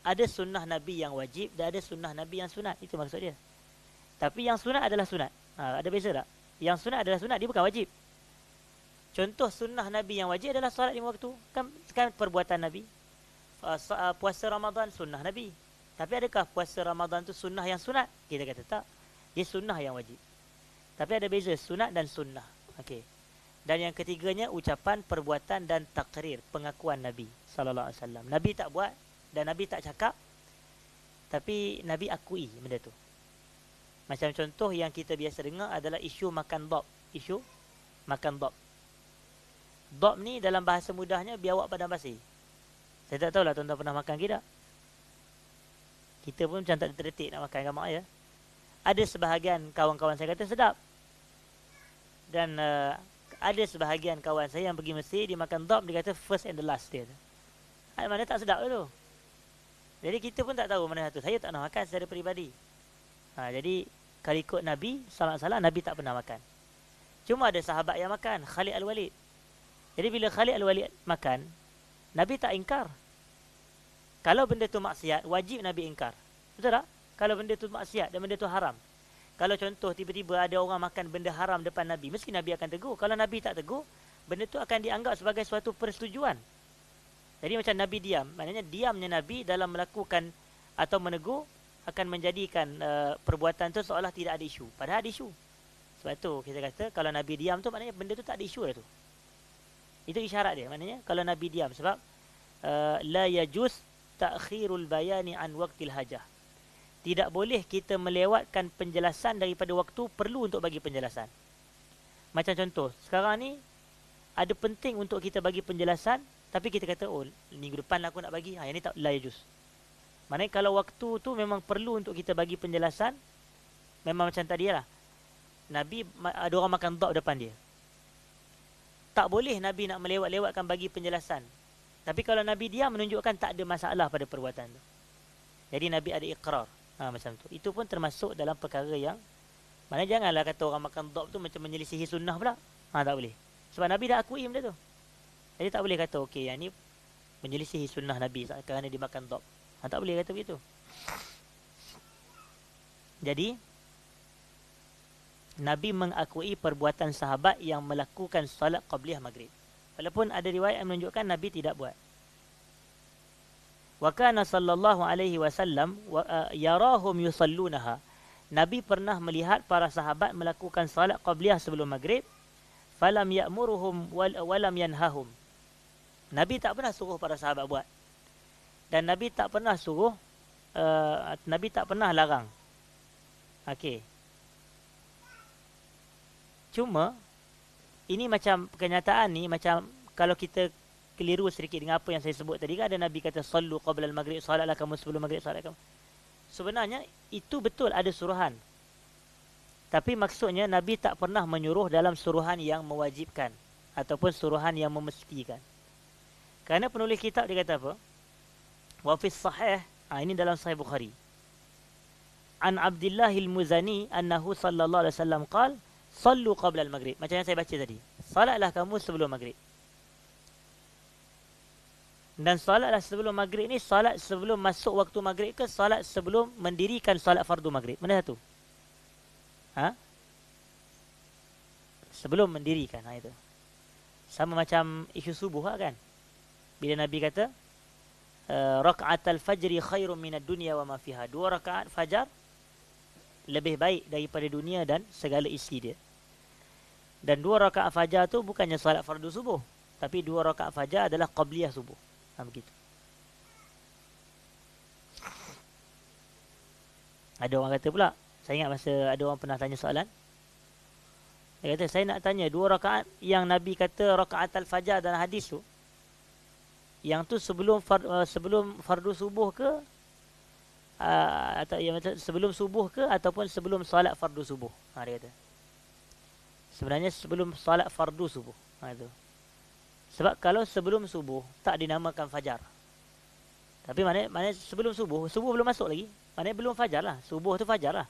Ada sunnah Nabi yang wajib dan ada sunnah Nabi yang sunat. Itu maksud dia. Tapi yang sunat adalah sunat. Ada beza tak? Yang sunat adalah sunat, dia bukan wajib. Contoh sunnah Nabi yang wajib adalah solat 5 waktu. Kan perbuatan Nabi. Puasa Ramadan sunnah Nabi. Tapi adakah puasa Ramadan tu sunnah yang sunat? Kita kata tak. Dia sunnah yang wajib. Tapi ada beza sunat dan sunnah. Okey. Dan yang ketiganya ucapan, perbuatan dan takrir, pengakuan Nabi sallallahu alaihi wasallam. Nabi tak buat dan Nabi tak cakap. Tapi Nabi akui benda tu. Macam contoh yang kita biasa dengar adalah isu makan dhab. Isu makan dhab. Dhab ni dalam bahasa mudahnya biawak padang pasir. Saya tak tahulah tuan-tuan pernah makan ke tak. Kita pun macam tak terdetik nak makan gamak ya. Ada sebahagian kawan-kawan saya kata sedap. Dan ada sebahagian kawan saya yang pergi Mesir, dia makan dhab, dia kata first and the last dia. Mana tak sedap tu. Jadi kita pun tak tahu mana satu. Saya tak nak makan secara peribadi. Jadi kalau ikut Nabi sallallahu alaihi wasallam, Nabi tak pernah makan. Cuma ada sahabat yang makan, Khalid Al-Walid. Jadi bila Khalid Al-Walid makan, Nabi tak ingkar. Kalau benda tu maksiat, wajib Nabi ingkar. Betul tak? Kalau benda tu maksiat dan benda tu haram. Kalau contoh tiba-tiba ada orang makan benda haram depan Nabi, mesti Nabi akan tegur. Kalau Nabi tak tegur, benda tu akan dianggap sebagai suatu persetujuan. Jadi macam Nabi diam, maknanya diamnya Nabi dalam melakukan atau menegur akan menjadikan perbuatan tu seolah tidak ada isu. Padahal ada isu. Sebab tu kita kata kalau Nabi diam tu maknanya benda tu tak ada isu dah tu. Itu isyarat dia. Maknanya kalau Nabi diam sebab la yajuz ta'khirul bayani an waqtil hajah. Tidak boleh kita melewatkan penjelasan daripada waktu perlu untuk bagi penjelasan. Macam contoh, sekarang ni ada penting untuk kita bagi penjelasan, tapi kita kata, oh, minggu depan lah aku nak bagi. Yang ni tak la yajuz. Maknanya kalau waktu tu memang perlu untuk kita bagi penjelasan, memang macam tadi lah. Nabi, ada orang makan dhab depan dia. Tak boleh Nabi nak melewat-lewatkan bagi penjelasan. Tapi kalau Nabi diam menunjukkan tak ada masalah pada perbuatan tu. Jadi Nabi ada iqrar. Macam tu. Itu pun termasuk dalam perkara yang, maknanya janganlah kata orang makan dhab tu macam menyelisihi sunnah pula. Tak boleh. Sebab Nabi dah akui benda tu. Jadi tak boleh kata okey yang ni menyelisihi sunnah Nabi kerana dia makan dhab. Tak boleh kata begitu. Jadi Nabi mengakui perbuatan sahabat yang melakukan solat qabliyah maghrib. Walaupun ada riwayat yang menunjukkan Nabi tidak buat. Wa kana sallallahu alaihi wasallam yarahum yusallunaha. Nabi pernah melihat para sahabat melakukan solat qabliyah sebelum maghrib. Falam ya'muruhum walam yanhahum. Nabi tak pernah suruh para sahabat buat. Dan Nabi tak pernah suruh, Nabi tak pernah larang. Okey. Cuma ini macam kenyataan ni macam kalau kita keliru sedikit dengan apa yang saya sebut tadi kan, ada Nabi kata sallu qabla al-maghrib, salatlah kamu sebelum maghrib, salat kamu. Sebenarnya itu betul ada suruhan. Tapi maksudnya Nabi tak pernah menyuruh dalam suruhan yang mewajibkan ataupun suruhan yang memestikan. Kerana penulis kitab dia kata apa? Wa fi sahih, ini dalam Sahih Bukhari. An Abdullah al-Muzani annahu sallallahu alaihi wasallam qala sallu qabla al-maghrib. Macam yang saya baca tadi. Salatlah kamu sebelum maghrib. Dan salatlah sebelum maghrib ni salat sebelum masuk waktu maghrib ke salat sebelum mendirikan salat fardu maghrib? Mana satu? Sebelum mendirikan. Itu. Sama macam isu subuh kan? Bila Nabi kata raka'atul fajri khairum minad dunya wa ma fiha. 2 rakaat fajar lebih baik daripada dunia dan segala isi dia. Dan 2 rakaat fajar tu bukannya salat fardu subuh, tapi 2 rakaat fajar adalah qabliyah subuh. Begitu. Ada orang kata pula, saya ingat masa ada orang pernah tanya soalan. Dia kata, saya nak tanya 2 rakaat yang Nabi kata rakaatul fajar dalam hadis tu, yang tu sebelum fardu subuh ke atau yang sebelum subuh ke ataupun sebelum solat fardu subuh? Dia kata. Sebenarnya sebelum solat fardu subuh. Itu. Sebab kalau sebelum subuh tak dinamakan fajar. Tapi maknanya sebelum subuh belum masuk lagi. Maknanya belum fajar lah. Subuh tu fajar lah.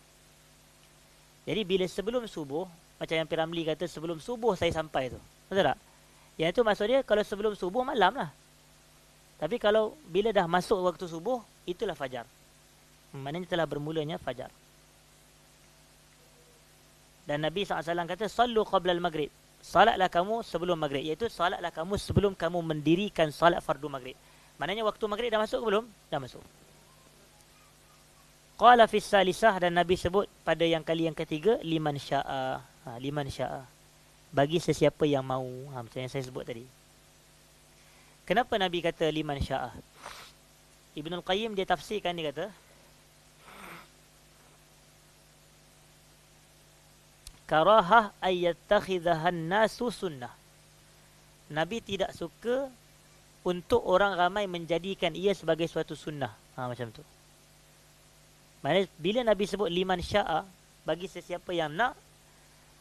Jadi bila sebelum subuh, macam yang Piramli kata sebelum subuh saya sampai tu. Betul tak? Yang itu maksud dia kalau sebelum subuh malam lah. Tapi kalau bila dah masuk waktu subuh, itulah fajar. Maknanya telah bermulanya fajar. Dan Nabi SAW kata sallu qabla al-maghrib. Salatlah kamu sebelum maghrib, iaitu salatlah kamu sebelum kamu mendirikan salat fardu maghrib. Maknanya waktu maghrib dah masuk ke belum? Dah masuk. Qala fis salisah, dan Nabi sebut pada yang kali yang ketiga, liman syaa. Liman syaa. Bagi sesiapa yang mahu. Macam yang saya sebut tadi. Kenapa Nabi kata liman syaa? Ibnul Qayyim dia tafsirkan, dia kata karahah ayyattakhidhahan nasu sunnah. Nabi tidak suka untuk orang ramai menjadikan ia sebagai suatu sunnah. Macam tu. Maksudnya bila Nabi sebut liman syaa, bagi sesiapa yang nak,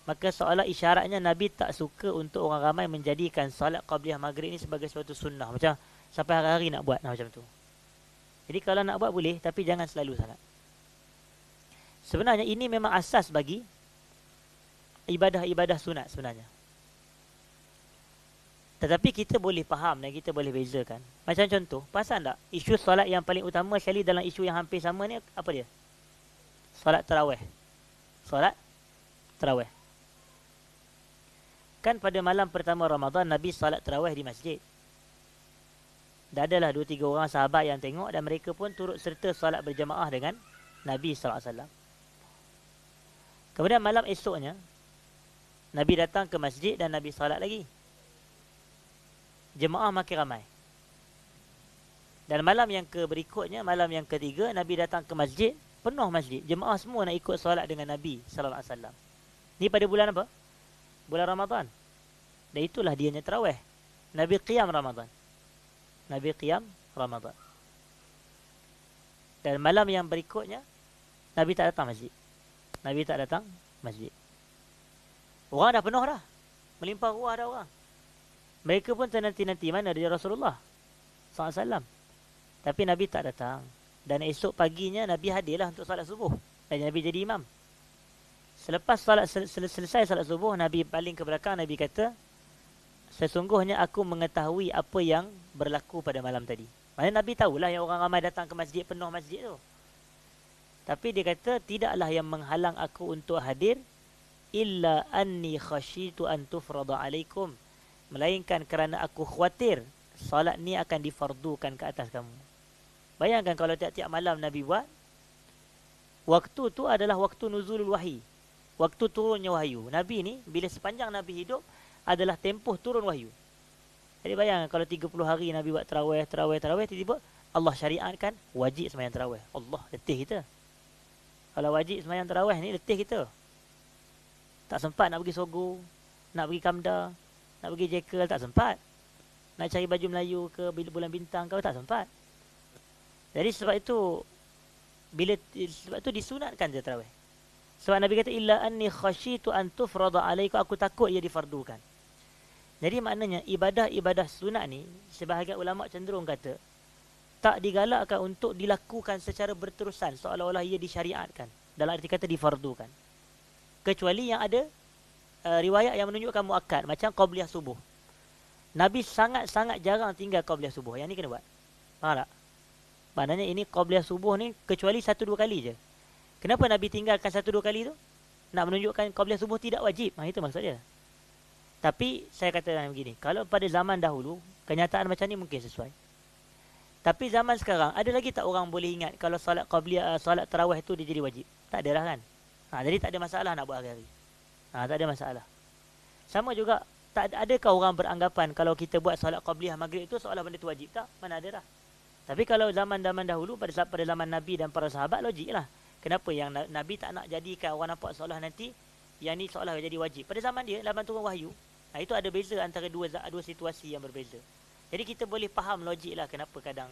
maka seolah isyaratnya Nabi tak suka untuk orang ramai menjadikan salat qabliyah maghrib ni sebagai suatu sunnah. Macam sampai hari-hari nak buat. Macam tu. Jadi kalau nak buat boleh, tapi jangan selalu sangat. Sebenarnya ini memang asas bagi ibadah-ibadah sunat sebenarnya. Tetapi kita boleh faham dan kita boleh bezakan. Macam contoh, pasal tak isu solat yang paling utama sekali dalam isu yang hampir sama ni apa dia? Solat tarawih. Solat tarawih. Kan pada malam pertama Ramadan Nabi solat tarawih di masjid. Dah adalah 2-3 orang sahabat yang tengok dan mereka pun turut serta solat berjamaah dengan Nabi sallallahu alaihi wasallam. Kemudian malam esoknya Nabi datang ke masjid dan Nabi solat lagi. Jemaah makin ramai. Dan malam yang berikutnya, malam yang ketiga, Nabi datang ke masjid, penuh masjid. Jemaah semua nak ikut solat dengan Nabi sallallahu alaihi wasallam. Ni pada bulan apa? Bulan Ramadan. Dan itulah dianya tarawih. Nabi qiyam Ramadan. Nabi qiyam Ramadan. Dan malam yang berikutnya, Nabi tak datang masjid. Nabi tak datang masjid. Orang dah penuh dah. Melimpah ruah dah orang. Mereka pun ternanti-nanti mana dia Rasulullah SAW. Tapi Nabi tak datang. Dan esok paginya Nabi hadirlah untuk salat subuh. Dan Nabi jadi imam. Selepas selesai salat subuh, Nabi baling ke belakang. Nabi kata, sesungguhnya aku mengetahui apa yang berlaku pada malam tadi. Maksudnya Nabi tahulah yang orang ramai datang ke masjid, penuh masjid tu. Tapi dia kata, tidaklah yang menghalang aku untuk hadir illa anni khasyitu an tufrada alaikum, melainkan kerana aku khawatir solat ni akan difardukan ke atas kamu. Bayangkan kalau tiap-tiap malam Nabi buat, waktu tu adalah waktu nuzulul wahyi, waktu turunnya wahyu. Nabi ni bila sepanjang Nabi hidup adalah tempoh turun wahyu. Jadi bayangkan kalau 30 hari Nabi buat tarawih, tiba-tiba Allah syariatkan wajib sembahyang tarawih. Allah, letih kita. Kalau wajib sembahyang tarawih ni letih kita. Tak sempat nak pergi Sogo, nak pergi Kamda, nak pergi Jekyll, tak sempat. Nak cari baju Melayu ke bulan bintang kau, tak sempat. Jadi sebab itu disunatkan je tarawih. Sebab Nabi kata illa anni khasyitu an tufrada alaikum, aku takut ia difardukan. Jadi maknanya ibadah-ibadah sunat ni sebahagian ulama cenderung kata tak digalakkan untuk dilakukan secara berterusan seolah-olah ia disyariatkan. Dalam arti kata difardukan. Kecuali yang ada riwayat yang menunjukkan muakkad, macam qabliyah subuh. Nabi sangat-sangat jarang tinggal qabliyah subuh. Yang ni kena buat. Faham tak? Maknanya ini qabliyah subuh ni kecuali 1-2 kali je. Kenapa Nabi tinggalkan 1-2 kali tu? Nak menunjukkan qabliyah subuh tidak wajib. Itu maksud dia. Tapi saya katakan begini, kalau pada zaman dahulu kenyataan macam ni mungkin sesuai. Tapi zaman sekarang ada lagi tak orang boleh ingat kalau solat qabliyah, solat tarawih tu dia jadi wajib? Tak adalah kan? Jadi tak ada masalah nak buat hari-hari. Tak ada masalah. Sama juga, tak adakah orang beranggapan kalau kita buat solat qabliyah maghrib itu seolah benda tu wajib? Tak, mana ada dah. Tapi kalau zaman-zaman dahulu, pada zaman Nabi dan para sahabat, logik lah. Kenapa yang Nabi tak nak jadikan orang nampak seolah nanti yang ni seolah jadi wajib? Pada zaman dia, zaman turun wahyu, itu ada beza antara dua situasi yang berbeza. Jadi kita boleh faham logik lah kenapa kadang.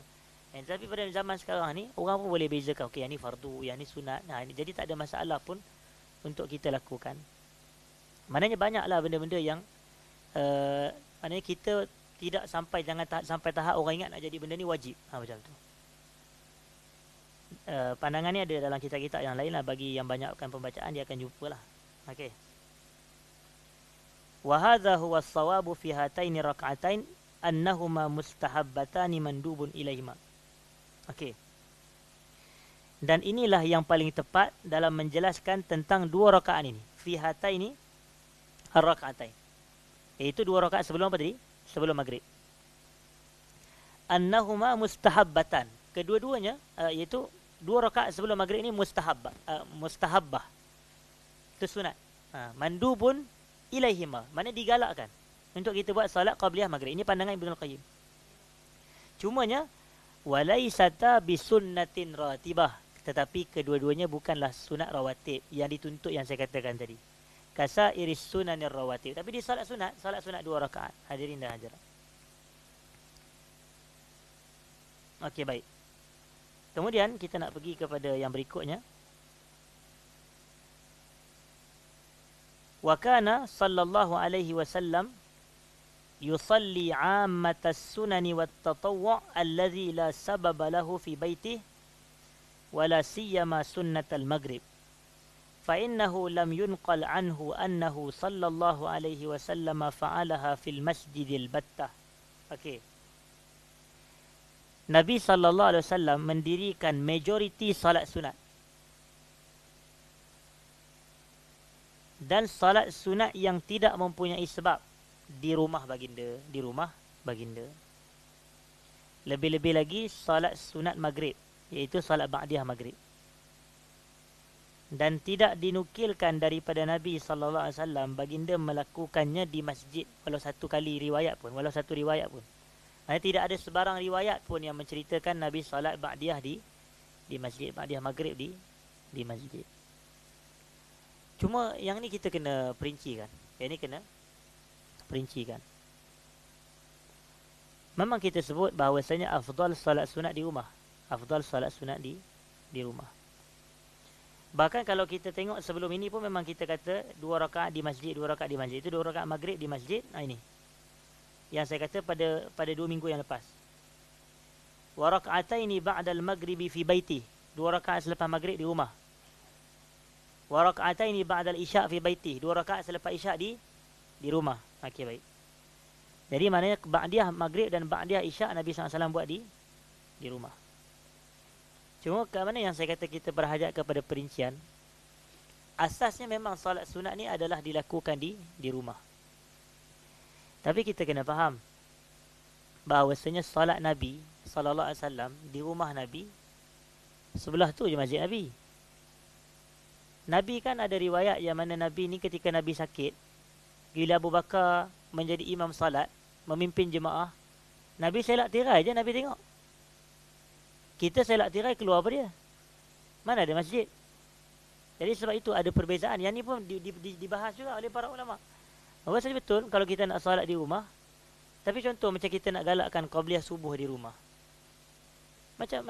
Tapi pada zaman sekarang ni, orang pun boleh bezakan, okey, yang ni fardu, yang ni sunat. Jadi tak ada masalah pun untuk kita lakukan. Maknanya banyaklah benda-benda yang maknanya kita tidak sampai tahap orang ingat nak jadi benda ni wajib. Macam tu. Pandangan ni ada dalam kitab-kitab yang lain lah. Bagi yang banyakkan pembacaan, dia akan jumpa lah. Okey. Wa hadha huwa as-sawabu fi hataini rak'atain annahuma mustahabbatani mandubun ilaihima. Okey. Dan inilah yang paling tepat dalam menjelaskan tentang 2 rakaat ini. Fi hataini ar-rak'atain. Iaitu 2 rakaat sebelum apa tadi? Sebelum maghrib. Annahuma mustahabbatan. Kedua-duanya iaitu 2 rakaat sebelum maghrib ini mustahabbah. Itu sunat. Mandubun ilaihima. Mana digalakkan untuk kita buat salat qabliyah maghrib. Ini pandangan Ibnu Qayyim. Cumanya walaisata bisunnatin ratibah. Tetapi kedua-duanya bukanlah sunat rawatib yang dituntut yang saya katakan tadi. Kasa iris sunanir rawatib. Tapi di salat sunat 2 rakaat. Hadirin dan hadirat. Okey, baik. Kemudian kita nak pergi kepada yang berikutnya. Wa kana sallallahu alaihi wasallam yusalli 'ammatas sunani wat tatawwu' alladhi la sababa lahu fi baitihi wala siyama sunnatal maghrib. فإنه لم ينقل عنه أنه صلى الله عليه وسلم فعلها في المسجد البتة. Okey. Nabi sallallahu alaihi wasallam mendirikan majoriti salat sunat. Dan salat sunat yang tidak mempunyai sebab di rumah baginda. Lebih-lebih lagi salat sunat maghrib, iaitu salat ba'diyah maghrib. Dan tidak dinukilkan daripada Nabi sallallahu alaihi wasallam baginda melakukannya di masjid walau satu riwayat pun. Maksudnya tidak ada sebarang riwayat pun yang menceritakan Nabi salat ba'diyah di masjid, ba'diyah maghrib di masjid. Cuma yang ni kita kena perincikan. Yang ni kena perincikan. Memang kita sebut bahawasanya afdal salat sunat di rumah. Di rumah. Bahkan kalau kita tengok sebelum ini pun memang kita kata 2 rakaat di masjid. Itu 2 rakaat maghrib di masjid. Ini yang saya kata pada 2 minggu yang lepas. Wa raka'ataini ba'dal maghribi fi baiti. 2 rakaat selepas maghrib di rumah. Wa raka'ataini ba'dal isya' fi baiti. 2 rakaat selepas isya' di rumah. Okey, baik. Jadi maknanya ba'diyah maghrib dan ba'diyah isya' Nabi SAW buat di rumah. Cuma ke mana yang saya kata kita berhajat kepada perincian. Asasnya memang salat sunat ni adalah dilakukan di rumah. Tapi kita kena faham bahawasanya salat Nabi sallallahu alaihi wasallam di rumah Nabi, sebelah tu je masjid Nabi. Nabi kan ada riwayat yang mana Nabi ni ketika Nabi sakit, bila Abu Bakar menjadi imam salat, memimpin jemaah, Nabi selak tirai je Nabi tengok. Kita selak tirai keluar apa dia? Mana ada masjid? Jadi sebab itu ada perbezaan. Yang ni pun dibahas juga oleh para ulama. Maksudnya betul kalau kita nak salat di rumah. Tapi contoh macam kita nak galakkan qabliyah subuh di rumah. Macam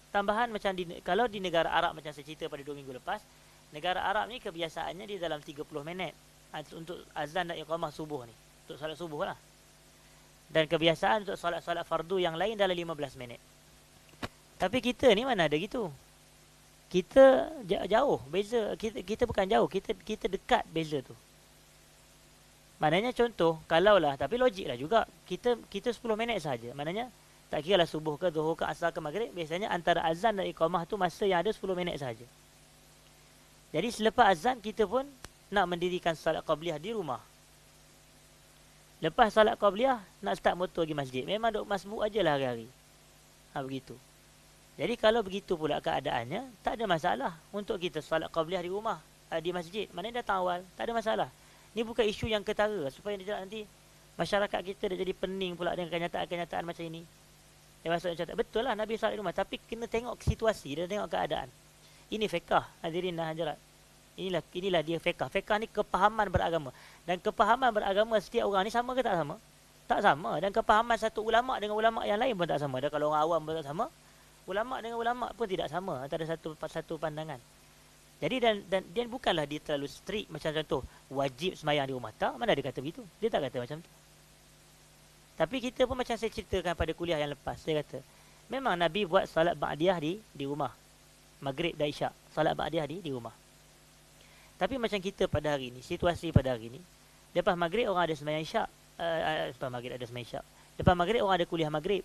tambahan macam kalau di negara Arab macam saya cerita pada 2 minggu lepas, negara Arab ni kebiasaannya dia dalam 30 minit untuk azan dan iqamah subuh ni. Untuk salat subuh lah. Dan kebiasaan untuk salat-salat fardu yang lain dalam 15 minit. Tapi kita ni mana ada gitu. Kita jauh beza, kita bukan jauh, kita dekat beza tu. Maknanya contoh, kalaulah, tapi logiklah juga, kita 10 minit saja. Maknanya tak kira lah subuh ke zuhur ke asar ke maghrib, biasanya antara azan dan iqamah tu masa yang ada 10 minit saja. Jadi selepas azan kita pun nak mendirikan salat qabliyah di rumah. Lepas salat qabliyah nak start motor pergi masjid. Memang duk masbuk ajalah hari-hari. Begitu. Jadi kalau begitu pula keadaannya, tak ada masalah untuk kita salat qabliyah di rumah, di masjid. Maknanya datang awal, tak ada masalah. Ni bukan isu yang ketara supaya tidak nanti masyarakat kita dah jadi pening pula dengan kenyataan-kenyataan macam ini. Maksudnya macam betul lah Nabi salat di rumah, tapi kena tengok situasi dan tengok keadaan. Ini fiqh, hadirin dan hadirat. Inilah dia fiqh. Fiqh ni kepahaman beragama. Dan kepahaman beragama setiap orang ni sama ke tak sama? Tak sama. Dan kepahaman satu ulama dengan ulama yang lain pun tak sama. Dan kalau orang awam pun tak sama, ulama dengan ulama pun tidak sama antara satu pandangan. Jadi dan dia bukanlah dia terlalu strict macam contoh wajib sembahyang di rumah. Tak, mana dia kata begitu? Dia tak kata macam tu. Tapi kita pun macam saya ceritakan pada kuliah yang lepas, saya kata memang Nabi buat salat ba'diyah di rumah. Maghrib dan isyak, salat ba'diyah di rumah. Tapi macam kita pada hari ni, situasi pada hari ni, lepas maghrib orang ada sembahyang isyak, lepas maghrib ada sembahyang isyak. Lepas maghrib orang ada kuliah maghrib.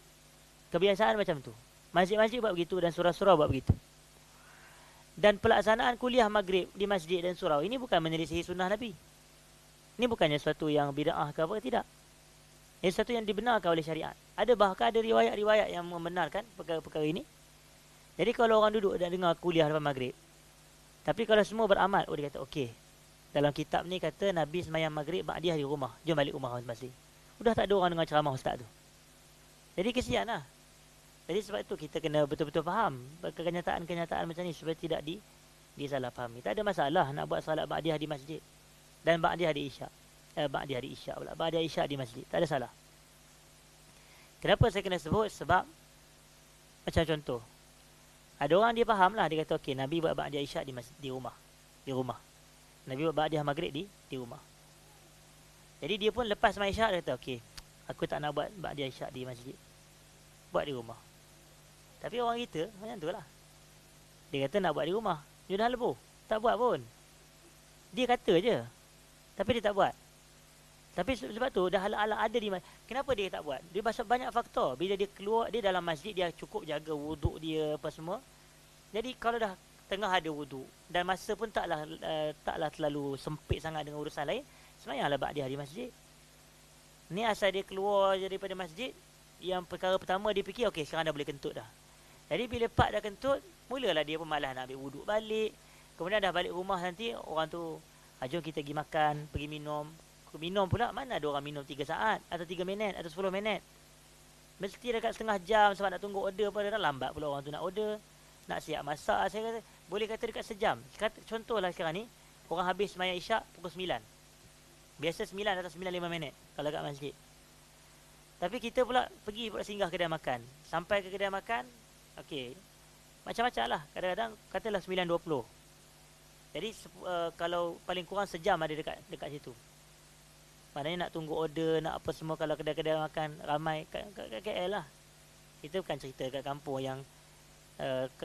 Kebiasaan macam tu. Masjid-masjid buat begitu dan surau-surau buat begitu. Dan pelaksanaan kuliah maghrib di masjid dan surau ini bukan menyelisihi sunnah Nabi. Ini bukannya sesuatu yang bid'ah ke apa, tidak. Ini sesuatu yang dibenarkan oleh syariat. Bahkan ada riwayat-riwayat yang membenarkan perkara-perkara ini. Jadi kalau orang duduk dan dengar kuliah lepas maghrib, tapi kalau semua beramal, dia kata okey. Dalam kitab ni kata Nabi sembahyang maghrib ba'diyah di rumah. Jom balik rumah masing-masing. Sudah tak ada orang dengar ceramah ustaz tu. Jadi kesian lah. Jadi sebab itu kita kena betul-betul faham kenyataan-kenyataan macam ni supaya tidak disalahfahami. Tak ada masalah nak buat salat ba'diyah di masjid dan ba'diyah di isyak. Ba'diyah isyak di masjid. Tak ada salah. Kenapa saya kena sebut? Sebab macam contoh. Ada orang dia faham lah, dia kata okey, Nabi buat ba'diyah isyak di rumah. Nabi buat ba'diyah maghrib di rumah. Jadi dia pun lepas sembahyang isyak dia kata okey, aku tak nak buat ba'diyah isyak di masjid. Buat di rumah. Tapi orang kita macam tu lah. Dia kata nak buat di rumah. Dia dah lebuh. Tak buat pun. Dia kata je. Tapi dia tak buat. Tapi sebab tu dah ala-ala ada di masjid. Kenapa dia tak buat? Dia banyak faktor. Bila dia keluar, dia dalam masjid, dia cukup jaga wuduk dia apa semua. Jadi kalau dah tengah ada wuduk dan masa pun taklah terlalu sempit sangat dengan urusan lain, sembahyanglah ba'diyah di masjid. Ni asal dia keluar daripada masjid, yang perkara pertama dia fikir okey, sekarang dah boleh kentut dah. Jadi bila pak dah kentut, mulalah dia pun malas nak ambil wuduk balik. Kemudian dah balik rumah nanti orang tu, jom kita pergi makan, pergi minum. Minum pula, mana ada orang minum 3 saat atau 3 minit atau 10 minit. Mesti dekat setengah jam sebab nak tunggu order pada dah lambat pula orang tu nak order. Nak siap masak, saya kata boleh kata dekat sejam. Contohlah sekarang ni orang habis sembahyang isyak pukul 9. Biasa 9 atau 9:05 minit kalau kat masjid. Tapi kita pula pergi pula singgah kedai makan. Sampai ke kedai makan, okey. Macam-macam lah. Kadang-kadang katalah 9:20. Jadi kalau paling kurang sejam ada dekat situ. Maknanya nak tunggu order, nak apa semua. Kalau kedai-kedai makan ramai kat KL lah. Kita bukan cerita kat kampung yang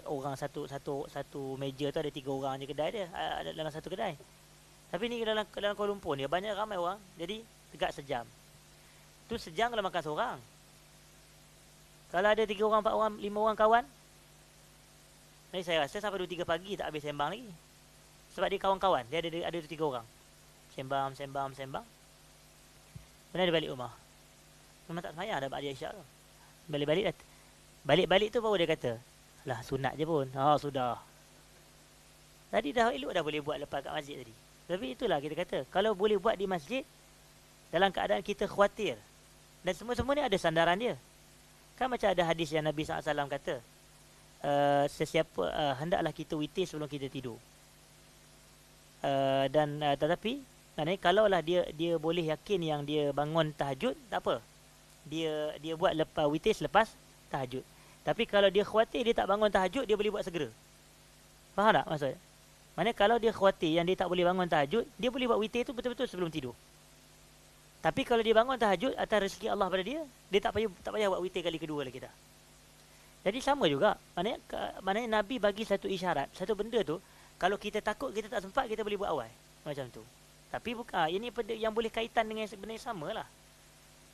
orang satu meja tu ada 3 orang je kedai dia, ada dalam satu kedai. Tapi ni dalam Kuala Lumpur ni banyak ramai orang, jadi tegak sejam. Tu sejam kalau makan seorang. Kalau ada 3 orang, 4 orang, 5 orang kawan, jadi saya rasa sampai 2-3 pagi tak habis sembang lagi. Sebab dia kawan-kawan, dia ada 2-3 orang. Sembang. Kemudian dia balik rumah. Memang tak semayang dah ba'diyah isyak tu. Balik tu baru dia kata, lah sunat je pun. Sudah. Tadi dah elok dah boleh buat lepas kat masjid tadi. Tapi itulah kita kata, kalau boleh buat di masjid dalam keadaan kita khawatir. Dan semua-semua ni ada sandaran dia. Kan macam ada hadis yang Nabi SAW kata, hendaklah kita witir sebelum kita tidur. Tetapi maknanya kalaulah dia boleh yakin yang dia bangun tahajud, tak apa. Dia buat lepas witir selepas tahajud. Tapi kalau dia khawatir dia tak bangun tahajud, dia boleh buat segera. Faham tak maksud? Maknanya kalau dia khawatir yang dia tak boleh bangun tahajud, dia boleh buat witir tu betul-betul sebelum tidur. Tapi kalau dia bangun tahajud atas rezeki Allah pada dia tak payah buat witir kali kedua lagi dah. Jadi sama juga. Maknanya Nabi bagi satu isyarat, satu benda tu, kalau kita takut kita tak sempat, kita boleh buat awal. Macam tu. Tapi ini yang boleh kaitan dengan sebenarnya sama lah.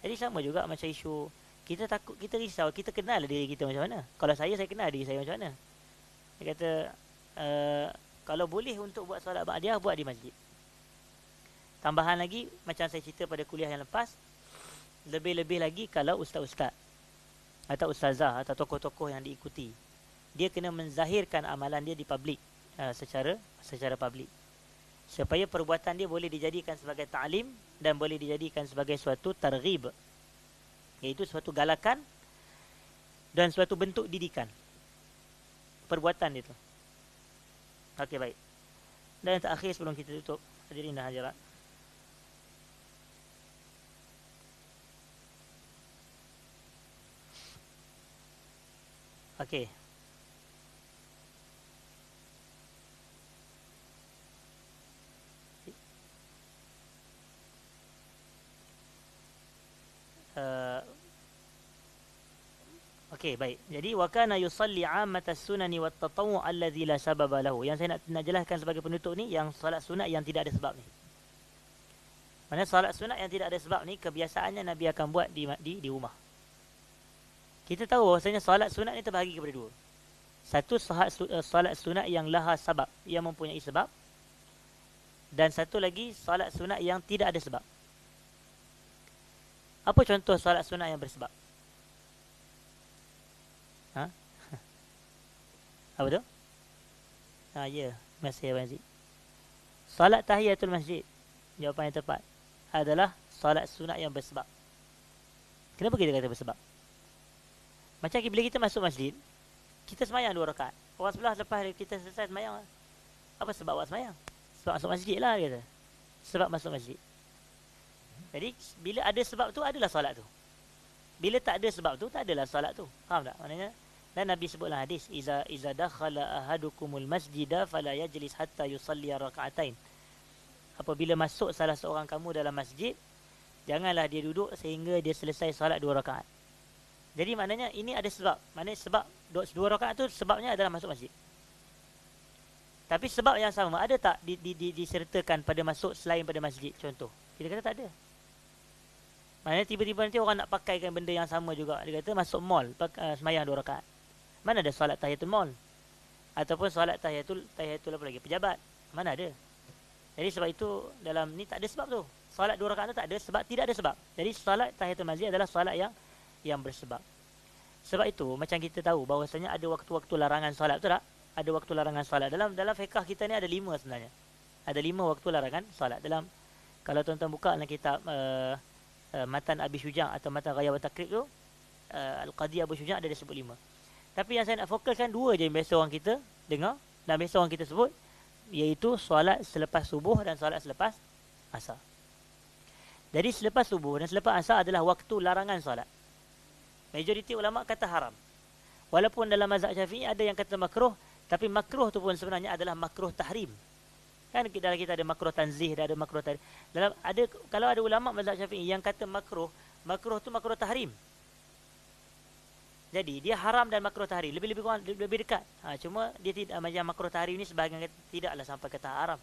Jadi sama juga macam isu kita takut, kita risau, kita kenal diri kita macam mana. Kalau saya kenal diri saya macam mana. Dia kata kalau boleh untuk buat solat ba'diyah, buat di masjid. Tambahan lagi, macam saya cerita pada kuliah yang lepas, lebih-lebih lagi kalau ustaz-ustaz atau ustazah atau tokoh-tokoh yang diikuti, dia kena menzahirkan amalan dia di publik, secara publik, supaya perbuatan dia boleh dijadikan sebagai ta'lim dan boleh dijadikan sebagai suatu targhib, iaitu suatu galakan dan suatu bentuk didikan perbuatan itu. Okey, baik. Dan yang terakhir sebelum kita tutup, hadirin dan hadirat, okey, okey, baik. Jadi wa kana yusalli 'ammatas sunani wat tatawwu' allazi la sababa lahu. Yang saya nak jelaskan sebagai penutup ni, yang solat sunat yang tidak ada sebab ni. Mana solat sunat yang tidak ada sebab ni kebiasaannya Nabi akan buat di rumah. Kita tahu bahawasanya solat sunat ni terbahagi kepada 2. Satu solat sunat yang laha sabab, yang mempunyai sebab. Dan satu lagi solat sunat yang tidak ada sebab. Apa contoh solat sunat yang bersebab? Ha? Apa tu? Ya, masih Abang Aziz. Solat tahiyatul masjid, jawapan yang tepat adalah solat sunat yang bersebab. Kenapa kita kata bersebab? Macam bila kita masuk masjid, kita semayang 2 rakaat. Orang sebelah lepas kita selesai semayang, apa sebab awak semayang? Sebab masuk masjid lah, dia kata. Sebab masuk masjid. Jadi bila ada sebab tu, adalah solat tu. Bila tak ada sebab tu, tak adalah solat tu. Faham tak? Maknanya, dan Nabi sebutlah hadis, iza dakhala ahadukumul masjida fala yajlis hatta yusalli raka'atain. Apabila masuk salah seorang kamu dalam masjid, janganlah dia duduk sehingga dia selesai solat 2 rakaat. Jadi maknanya ini ada sebab. Maknanya sebab 2 rakaat tu sebabnya adalah masuk masjid. Tapi sebab yang sama ada tak disertakan pada masuk selain pada masjid? Contoh, kita kata tak ada. Maknanya tiba-tiba nanti orang nak pakaikan benda yang sama juga. Dia kata masuk mall, semayang 2 rakaat. Mana ada solat tahiyatul mall? Ataupun solat tahiyatul apa lagi? Pejabat. Mana ada? Jadi sebab itu dalam ni tak ada sebab tu. Solat 2 rakaat tu tak ada sebab, tidak ada sebab. Jadi solat tahiyatul masjid adalah solat yang bersebab. Sebab itu macam kita tahu bahawasanya ada waktu-waktu larangan solat, betul tak? Ada waktu larangan solat. Dalam fiqh kita ni ada 5 sebenarnya. Ada 5 waktu larangan solat. Dalam, kalau tuan-tuan buka dalam kitab Matan Abi Syuja' atau Matan Ghaya wa Takrib tu, Al-Qadi Abu Syuja' ada sebut 5. Tapi yang saya nak fokuskan 2 je yang biasa orang kita dengar dan biasa orang kita sebut, iaitu solat selepas subuh dan solat selepas asar. Jadi selepas subuh dan selepas asar adalah waktu larangan solat. Majoriti ulama kata haram. Walaupun dalam mazhab Syafi'i ada yang kata makruh, tapi makruh tu pun sebenarnya adalah makruh tahrim. Kan dalam kita ada makruh tanzih, ada makruh tahrim. Kalau ada ulama mazhab Syafi'i yang kata makruh tu makruh tahrim. Jadi dia haram dan makruh tahrim lebih dekat. Cuma dia tidak macam makruh tahrim ni sebahagian kata tidaklah sampai kata haram.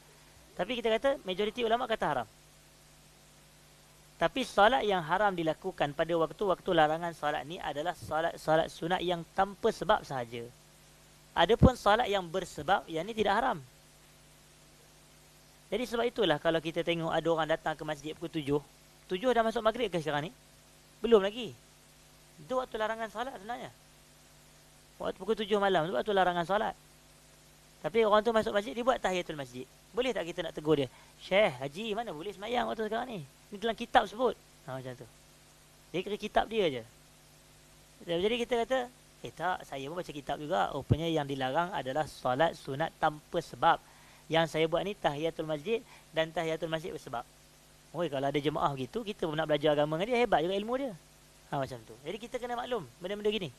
Tapi kita kata majoriti ulama kata haram. Tapi solat yang haram dilakukan pada waktu-waktu larangan solat ni adalah solat sunat yang tanpa sebab sahaja. Adapun solat yang bersebab, yang ni tidak haram. Jadi sebab itulah kalau kita tengok ada orang datang ke masjid pukul 7 dah masuk maghrib ke sekarang ni? Belum lagi. Itu waktu larangan solat sebenarnya. Waktu pukul 7 malam tu waktu larangan solat. Tapi orang tu masuk masjid, dia buat tahiyatul masjid. Boleh tak kita nak tegur dia? Syekh, Haji, mana boleh semayang waktu sekarang ni? Ni dalam kitab sebut. Macam tu. Dia kira kitab dia je. Jadi kita kata, tak, saya pun baca kitab juga. Rupanya yang dilarang adalah solat sunat tanpa sebab. Yang saya buat ni tahiyatul masjid dan tahiyatul masjid bersebab. Kalau ada jemaah gitu, kita pun nak belajar agama dengan dia, hebat juga ilmu dia. Macam tu. Jadi kita kena maklum benda-benda gini.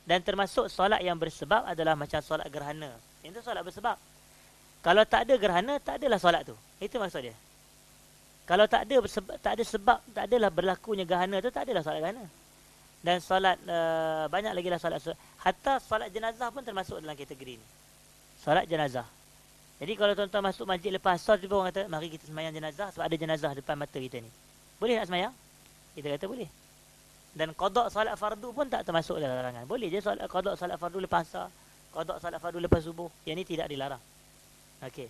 Dan termasuk solat yang bersebab adalah macam solat gerhana. Itu solat bersebab. Kalau tak ada gerhana, tak adalah solat tu. Itu maksud dia. Kalau tak ada sebab, tak adalah berlakunya gerhana tu, tak adalah solat gerhana. Dan solat, banyak lagi lah solat. Hatta solat jenazah pun termasuk dalam kategori ni. Solat jenazah. Jadi kalau tuan-tuan masuk masjid lepas asar, tiba orang kata, mari kita semayang jenazah sebab ada jenazah depan mata kita ni. Boleh tak semayang? Kita kata boleh. Dan qada solat fardu pun tak termasuk dalam larangan. Boleh je qada solat fardu lepas asar, qada solat fardu lepas subuh. Yang ni tidak dilarang. Okey.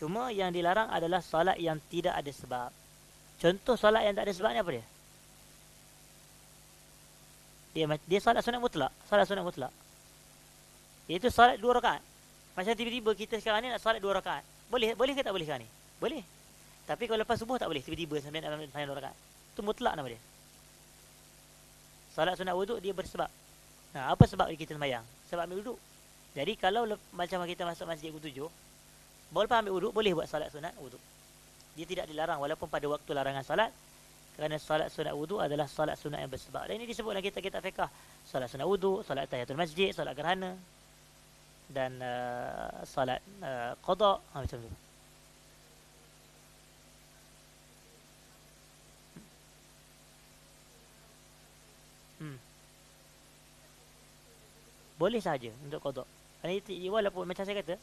Cuma yang dilarang adalah solat yang tidak ada sebab. Contoh solat yang tak ada sebab ni apa dia? Dia solat sunat mutlak. Solat sunat mutlak. Iaitu solat 2 rakaat. Macam tiba-tiba kita sekarang ni nak solat 2 rakaat. Boleh ke tak boleh sekarang ni? Boleh. Tapi kalau lepas subuh tak boleh. Tiba-tiba sampai nak semayang 2 rakaat. Itu mutlak nama dia. Solat sunat wuduk dia bersebab. Apa sebab kita semayang? Sebab ambil wuduk. Jadi kalau macam kita masuk masjid pukul 7, baru lepas ambil wuduk, boleh buat solat sunat wuduk. Dia tidak dilarang walaupun pada waktu larangan solat. Kerana solat sunat wuduk adalah solat sunat yang bersebab. Dan ini disebut dalam kitab-kitab fiqh. Solat sunat wuduk, solat tahiyatul masjid, solat gerhana. Dan solat qada. Macam tu. Boleh sahaja untuk qada. Walaupun macam saya kata,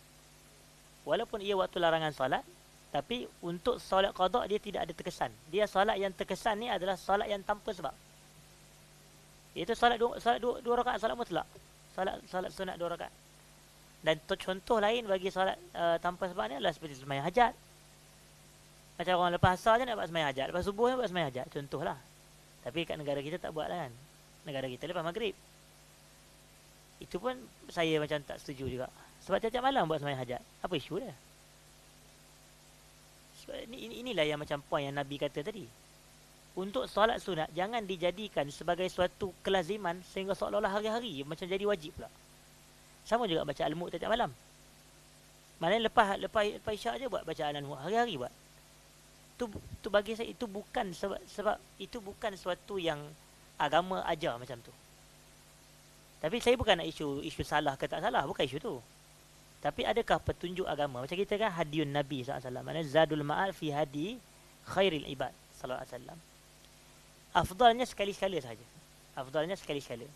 walaupun ia waktu larangan solat, tapi untuk solat qada dia tidak ada terkesan. Dia solat yang terkesan ni adalah solat yang tanpa sebab. Iaitu solat dua rakaat solat mutlak. Solat sunat 2 rakaat. Dan contoh lain bagi solat tanpa sebab ni adalah seperti sembahyang hajat. Macam orang lepas asar je nak buat sembahyang hajat, lepas subuh nak buat sembahyang hajat, contohlah. Tapi kat negara kita tak buat lah kan. Negara kita lepas maghrib. Itu pun saya macam tak setuju juga. Sebab tiap-tiap malam buat sembahyang hajat. Apa isu dia? Sebab inilah yang macam poin yang Nabi kata tadi. Untuk solat sunat jangan dijadikan sebagai suatu kelaziman sehingga seolah-olah hari-hari macam jadi wajib pula. Sama juga baca Al-Mu' tiap-tiap malam. Maknanya lepas isyak je buat bacaan Al-Mu' hari-hari buat. Tu bagi saya itu bukan sebab itu bukan suatu yang agama ajar macam tu. Tapi saya bukan nak isu salah ke tak salah, bukan isu tu. Tapi adakah petunjuk agama? Macam kita kan hadiun Nabi SAW. Maknanya zadul ma'ad fi hadi khairil ibad sallallahu alaihi wasallam. Afdalnya sekali-sekala saja. Afdalnya sekali-sekala.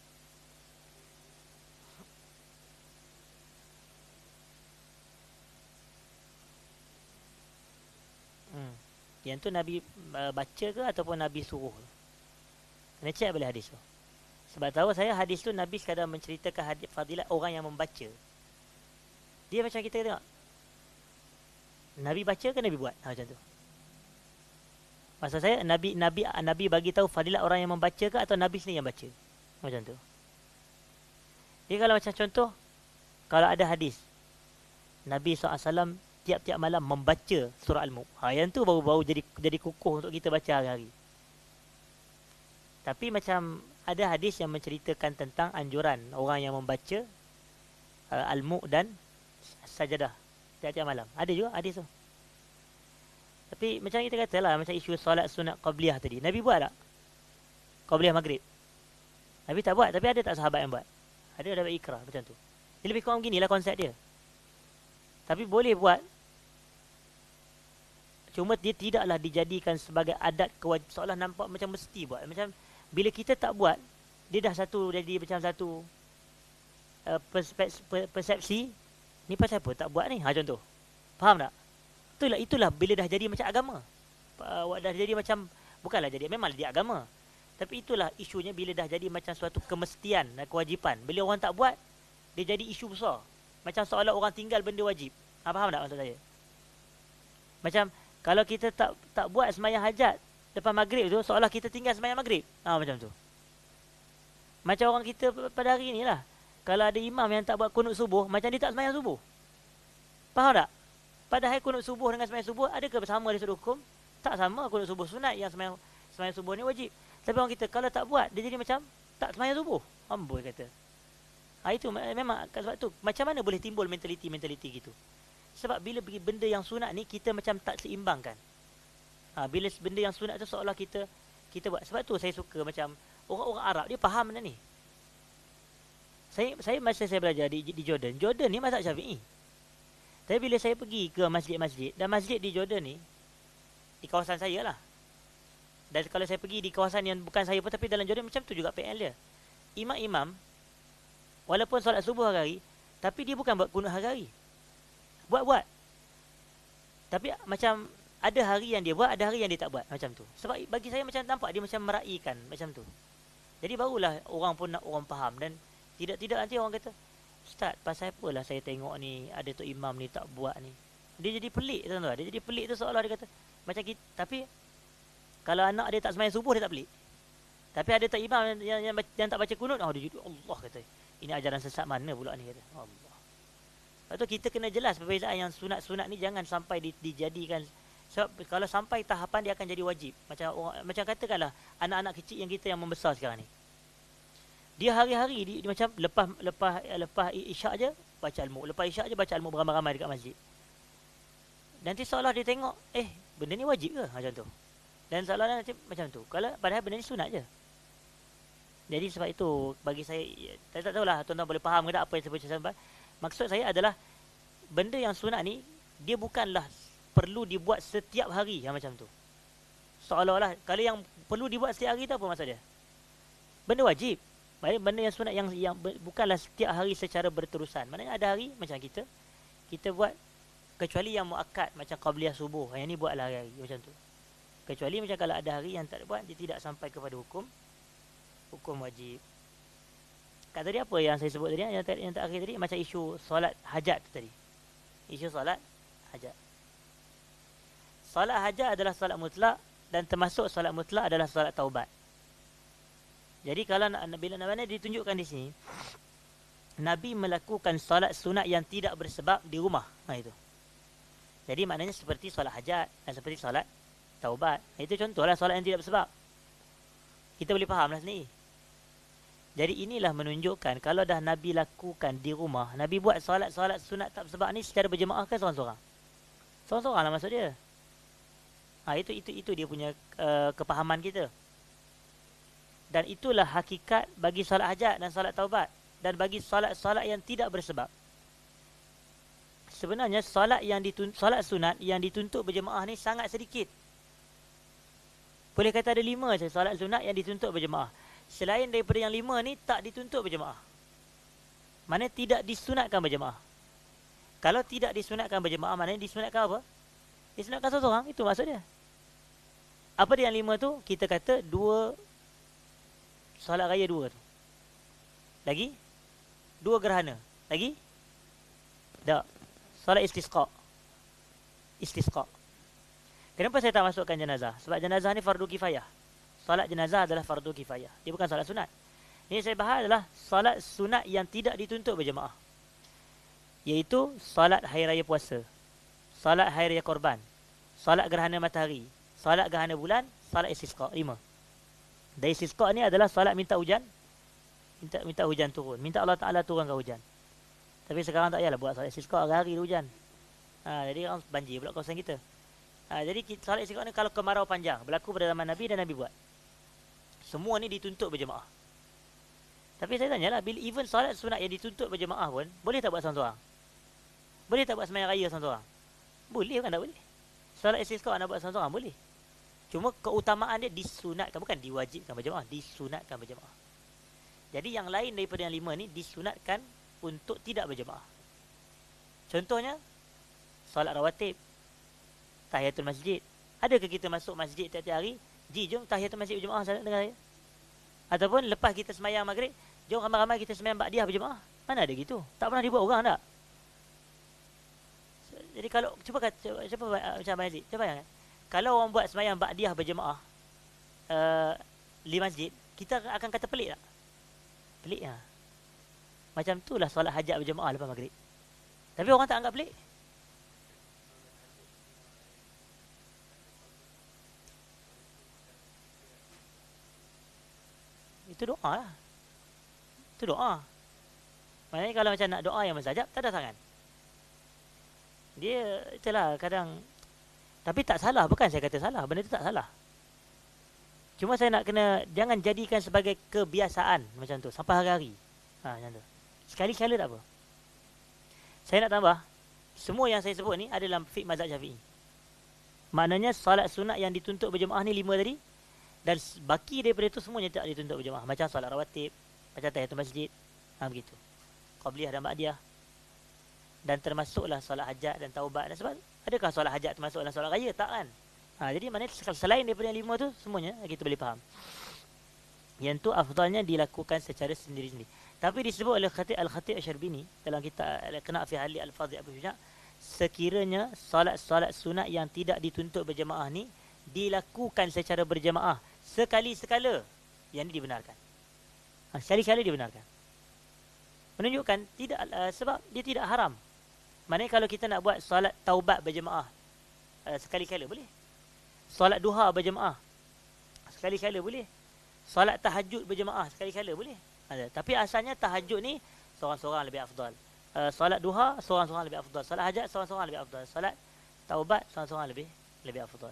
Yang tu Nabi baca ke ataupun Nabi suruh? Kena check boleh hadis tu. Sebab tahu saya hadis tu Nabi sekadar menceritakan hadis fadilat orang yang membaca. Dia macam kita tengok. Nabi baca ke Nabi buat? Macam tu. Maksud saya Nabi bagi tahu fadilat orang yang membaca ke atau Nabi sendiri yang baca? Macam tu. Jadi kalau macam contoh, kalau ada hadis Nabi SAW tiap-tiap malam membaca surah Al-Mu'. Yang tu baru jadi kukuh untuk kita baca hari-hari. Tapi macam ada hadis yang menceritakan tentang anjuran orang yang membaca Al-Mu' dan sajadah tiap-tiap malam. Ada juga hadis tu. Tapi macam kita katalah, macam isu solat sunat qabliyah tadi. Nabi buat tak? Qabliyah maghrib. Nabi tak buat, tapi ada tak sahabat yang buat? Ada dapat ikrar macam tu. Dia lebih kurang beginilah konsep dia. Tapi boleh buat. Cuma dia tidaklah dijadikan sebagai adat kewajipan. Seolah nampak macam mesti buat. Macam bila kita tak buat, dia dah jadi macam satu persepsi. Ni pasal apa tak buat ni? Contoh. Faham tak? Itulah bila dah jadi macam agama. Dah jadi macam, bukanlah jadi, memang dia agama. Tapi itulah isunya bila dah jadi macam suatu kemestian dan kewajipan. Bila orang tak buat, dia jadi isu besar. Macam seolah orang tinggal benda wajib. Faham tak maksud saya? Macam kalau kita tak buat sembahyang hajat lepas maghrib tu, seolah kita tinggal sembahyang maghrib. Macam tu. Macam orang kita pada hari ni lah. Kalau ada imam yang tak buat kunut subuh, macam dia tak sembahyang subuh. Faham tak? Padahal kunut subuh dengan sembahyang subuh adakah bersama dari sudut hukum? Tak sama. Kunut subuh sunat, yang sembahyang subuh ni wajib. Tapi orang kita kalau tak buat, dia jadi macam tak sembahyang subuh. Amboi kata. Itu memang sebab tu macam mana boleh timbul mentaliti gitu. Sebab bila bagi benda yang sunat ni kita macam tak seimbangkan. Bila benda yang sunat tu seolah kita buat. Sebab tu saya suka macam orang-orang Arab dia faham benda ni. Saya masa saya belajar di Jordan. Jordan ni mazhab Syafi'i. Tapi bila saya pergi ke masjid-masjid, dan masjid di Jordan ni di kawasan saya lah. Dan kalau saya pergi di kawasan yang bukan saya pun, tapi dalam Jordan macam tu juga PL dia. Imam-imam walaupun solat subuh hari-hari, tapi dia bukan buat kunut hari-hari. Buat. Tapi macam ada hari yang dia buat, ada hari yang dia tak buat. Macam tu. Sebab bagi saya macam nampak dia macam meraihkan. Macam tu. Jadi barulah orang pun nak orang faham. Dan tidak nanti orang kata, Ustaz, pasal apalah saya tengok ni ada tu imam ni tak buat ni. Dia jadi pelik tuan-tuan. Dia jadi pelik tu seolah dia kata macam kita. Tapi kalau anak dia tak sembahyang subuh, dia tak pelik. Tapi ada tak imam yang tak baca kunut, dia jadi Allah kata. Ini ajaran sesat mana pula ni kata. Allah. Lepas tu kita kena jelas perbezaan yang sunat-sunat ni jangan sampai dijadikan. Sebab kalau sampai tahapan dia akan jadi wajib. Macam katakanlah anak-anak kecil yang kita yang membesar sekarang ni. Dia hari-hari dia macam lepas isyak je baca Al-Mu', lepas isyak je baca Al-Mu' beramai-ramai dekat masjid. Nanti seolah dia tengok, benda ni wajib ke? Macam tu. Dan seolah nanti macam tu. Kalau padahal benda ni sunat je. Jadi sebab itu bagi saya tak tahulah tuan-tuan boleh faham ke tak apa yang saya baca. Maksud saya adalah benda yang sunat ni dia bukanlah perlu dibuat setiap hari yang macam tu. Seolah-olah kalau yang perlu dibuat setiap hari tu apa maksud dia? Benda wajib. Benda yang sunat yang bukanlah setiap hari secara berterusan. Maknanya ada hari macam kita buat kecuali yang muakkad macam qabliyah subuh. Yang ni buatlah hari-hari macam tu. Kecuali macam kalau ada hari yang tak buat, dia tidak sampai kepada hukum wajib. Kat tadi apa yang saya sebut tadi? Yang terakhir tadi macam isu solat hajat tadi. Isu solat hajat. Solat hajat adalah solat mutlak dan termasuk solat mutlak adalah solat taubat. Jadi kalau bila mana ditunjukkan di sini, Nabi melakukan solat sunat yang tidak bersebab di rumah. Itu. Jadi maknanya seperti solat hajat dan seperti solat taubat. Itu contohlah solat yang tidak bersebab. Kita boleh fahamlah sendiri. Jadi inilah menunjukkan kalau dah Nabi lakukan di rumah, Nabi buat solat sunat tak bersebab ni secara berjemaah ke seorang-seorang? Seorang-seorang lah maksud dia. Itu dia punya kepahaman kita. Dan itulah hakikat bagi solat hajat dan solat taubat. Dan bagi solat-solat yang tidak bersebab. Sebenarnya solat sunat yang dituntut berjemaah ni sangat sedikit. Boleh kata ada 5 saja solat sunat yang dituntut berjemaah. Selain daripada yang 5 ni tak dituntut berjemaah. Mana tidak disunatkan berjemaah. Kalau tidak disunatkan berjemaah, maknanya disunatkan apa? Disunatkan seorang-seorang. Itu maksud dia. Apa dia yang 5 tu? Kita kata 2 solat raya 2 tu. Lagi? 2 gerhana. Lagi? Tak. Solat istisqa. Istisqa. Kenapa saya tak masukkan jenazah? Sebab jenazah ni fardu kifayah. Solat jenazah adalah fardu kifayah. Dia bukan solat sunat. Ini saya bahas adalah solat sunat yang tidak dituntut berjemaah. Iaitu solat hari raya puasa. Solat hari raya korban. Solat gerhana matahari. Solat gerhana bulan. Solat istisqa. 5. Dan istisqa ni adalah solat minta hujan. Minta hujan turun. Minta Allah Ta'ala turunkan hujan. Tapi sekarang tak payahlah buat solat istisqa. Hari-hari hujan. Jadi orang banjir pula kawasan kita. Jadi solat istisqa ni kalau kemarau panjang. Berlaku pada zaman Nabi dan Nabi buat. Semua ni dituntut berjemaah. Tapi saya tanyalah, bila even solat sunat yang dituntut berjemaah pun, boleh tak buat seorang-seorang? Boleh tak buat sembahyang raya seorang-seorang? Boleh kan tak boleh? Solat istisqa nak buat seorang-seorang? Boleh. Cuma keutamaan dia disunatkan, bukan diwajibkan berjemaah, disunatkan berjemaah. Jadi yang lain daripada yang 5 ni disunatkan untuk tidak berjemaah. Contohnya, solat rawatib, tahiyatul masjid. Adakah kita masuk masjid tiap-tiap hari? Jom tahiyatul masjid berjemaah dengan saya. Ataupun lepas kita sembahyang maghrib, jom ramai-ramai kita sembahyang ba'diyah berjemaah. Mana ada gitu? Tak pernah dibuat orang tak? Jadi kalau cuba macam Aziz, cuba bayangkan. Kalau orang buat sembahyang ba'diyah berjemaah di masjid, kita akan kata pelik tak? Pelik lah. Macam itulah solat hajat berjemaah lepas maghrib. Tapi orang tak anggap pelik. Itu doa lah. Itu doa. Maknanya kalau macam nak doa yang mustajab, tak ada tangan. Dia, itulah kadang. Tapi tak salah, bukan saya kata salah. Benda itu tak salah. Cuma saya nak kena, jangan jadikan sebagai kebiasaan macam tu. Sampai hari-hari. Macam tu. Sekali-kala tak apa. Saya nak tambah. Semua yang saya sebut ni ada dalam fiqh mazhab Syafi'i. Maknanya solat sunat yang dituntut berjemaah ni 5 tadi. Dan baki daripada itu semuanya tak dituntut berjemaah. Macam solat rawatib, macam tahiyatul masjid. Begitu. Qabliyah dan ba'diyah. Dan termasuklah solat hajat dan taubat. Dan sebab adakah solat hajat termasuk dalam solat raya? Tak kan? Jadi maknanya selain daripada yang 5 tu, semuanya kita boleh faham. Yang tu afdalnya dilakukan secara sendiri-sendiri. Tapi disebut oleh Al-Khatib Asy-Syarbini dalam kitab Al-Qina' fi Halli Al-Fadhi Abu Syuja', sekiranya solat-solat sunat yang tidak dituntut berjemaah ni dilakukan secara berjemaah sekali-sekala, yang ini dibenarkan. Sekali-sekala dibenarkan. Menunjukkan tidak sebab dia tidak haram. Maknanya kalau kita nak buat solat taubat berjemaah sekali-kala boleh. Solat duha berjemaah sekali-kala boleh. Solat tahajud berjemaah sekali-kala boleh. Tapi asalnya tahajud ni seorang-seorang lebih afdal. Solat duha seorang-seorang lebih afdal. Solat hajat seorang-seorang lebih afdal. Solat taubat seorang-seorang lebih afdal.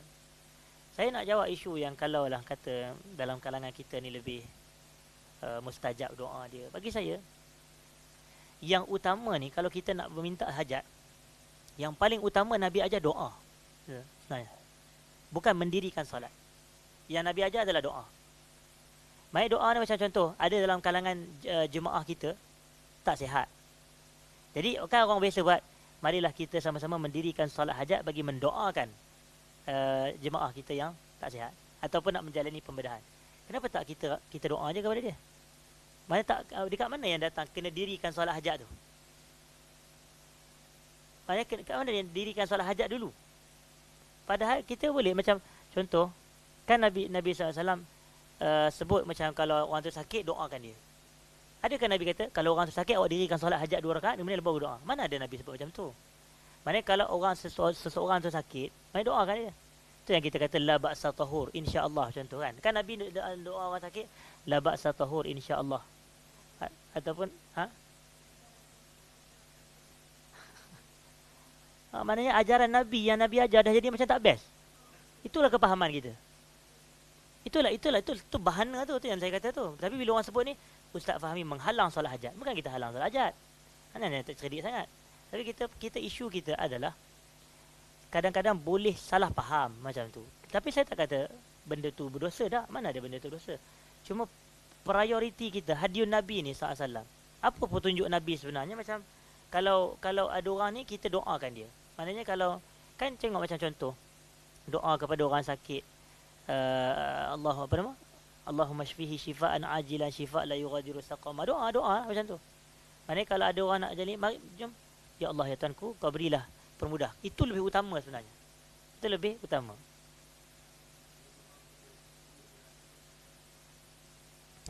Saya nak jawab isu yang kalau lah kata dalam kalangan kita ni lebih mustajab doa dia. Bagi saya, yang utama ni kalau kita nak meminta hajat, yang paling utama Nabi ajar doa. Sebenarnya. Bukan mendirikan solat. Yang Nabi ajar adalah doa. Maksudnya doa ni macam contoh, ada dalam kalangan jemaah kita tak sihat. Jadi kan orang biasa buat, marilah kita sama-sama mendirikan solat hajat bagi mendoakan jemaah kita yang tak sihat ataupun nak menjalani pembedahan. Kenapa tak kita doa je kepada dia? Mana tak, dekat mana yang datang kena dirikan solat hajat tu? Mana kat mana yang dirikan solat hajat dulu? Padahal kita boleh macam contoh, kan Nabi SAW sebut macam kalau orang tu sakit, doakan dia. Adakah Nabi kata kalau orang tu sakit awak dirikan solat hajat 2 rakaat kemudian baru doa? Mana ada Nabi sebut macam tu? Maknanya kalau orang seseorang tu sakit, mari doakan dia. Itu yang kita kata la ba'sa tahur insya-Allah contoh kan. Kan Nabi doa orang sakit la ba'sa tahur insya-Allah. Ataupun maknanya ajaran Nabi yang Nabi ajar dah jadi macam tak best. Itulah kepahaman kita. Itu bahana tu yang saya kata tu. Tapi bila orang sebut ni Ustaz Fahmi menghalang solat hajat. Bukan kita halang solat hajat. Mana yang tak cerdik sangat. Tapi kita isu kita adalah kadang-kadang boleh salah faham macam tu. Tapi saya tak kata benda tu berdosa dah. Mana ada benda tu dosa. Cuma prioriti kita hadiun Nabi ni SAW. Apa petunjuk Nabi sebenarnya? Macam kalau ada orang ni kita doakan dia. Maknanya kalau kan tengok macam contoh doa kepada orang sakit, Allahumma shfihi shifaan ajilan shifa la yughadiru saqama. Doa macam tu. Maknanya kalau ada orang nak jadi, jom ya Allah ya Tuanku, kau berilah permudah. Itu lebih utama sebenarnya. Itu lebih utama.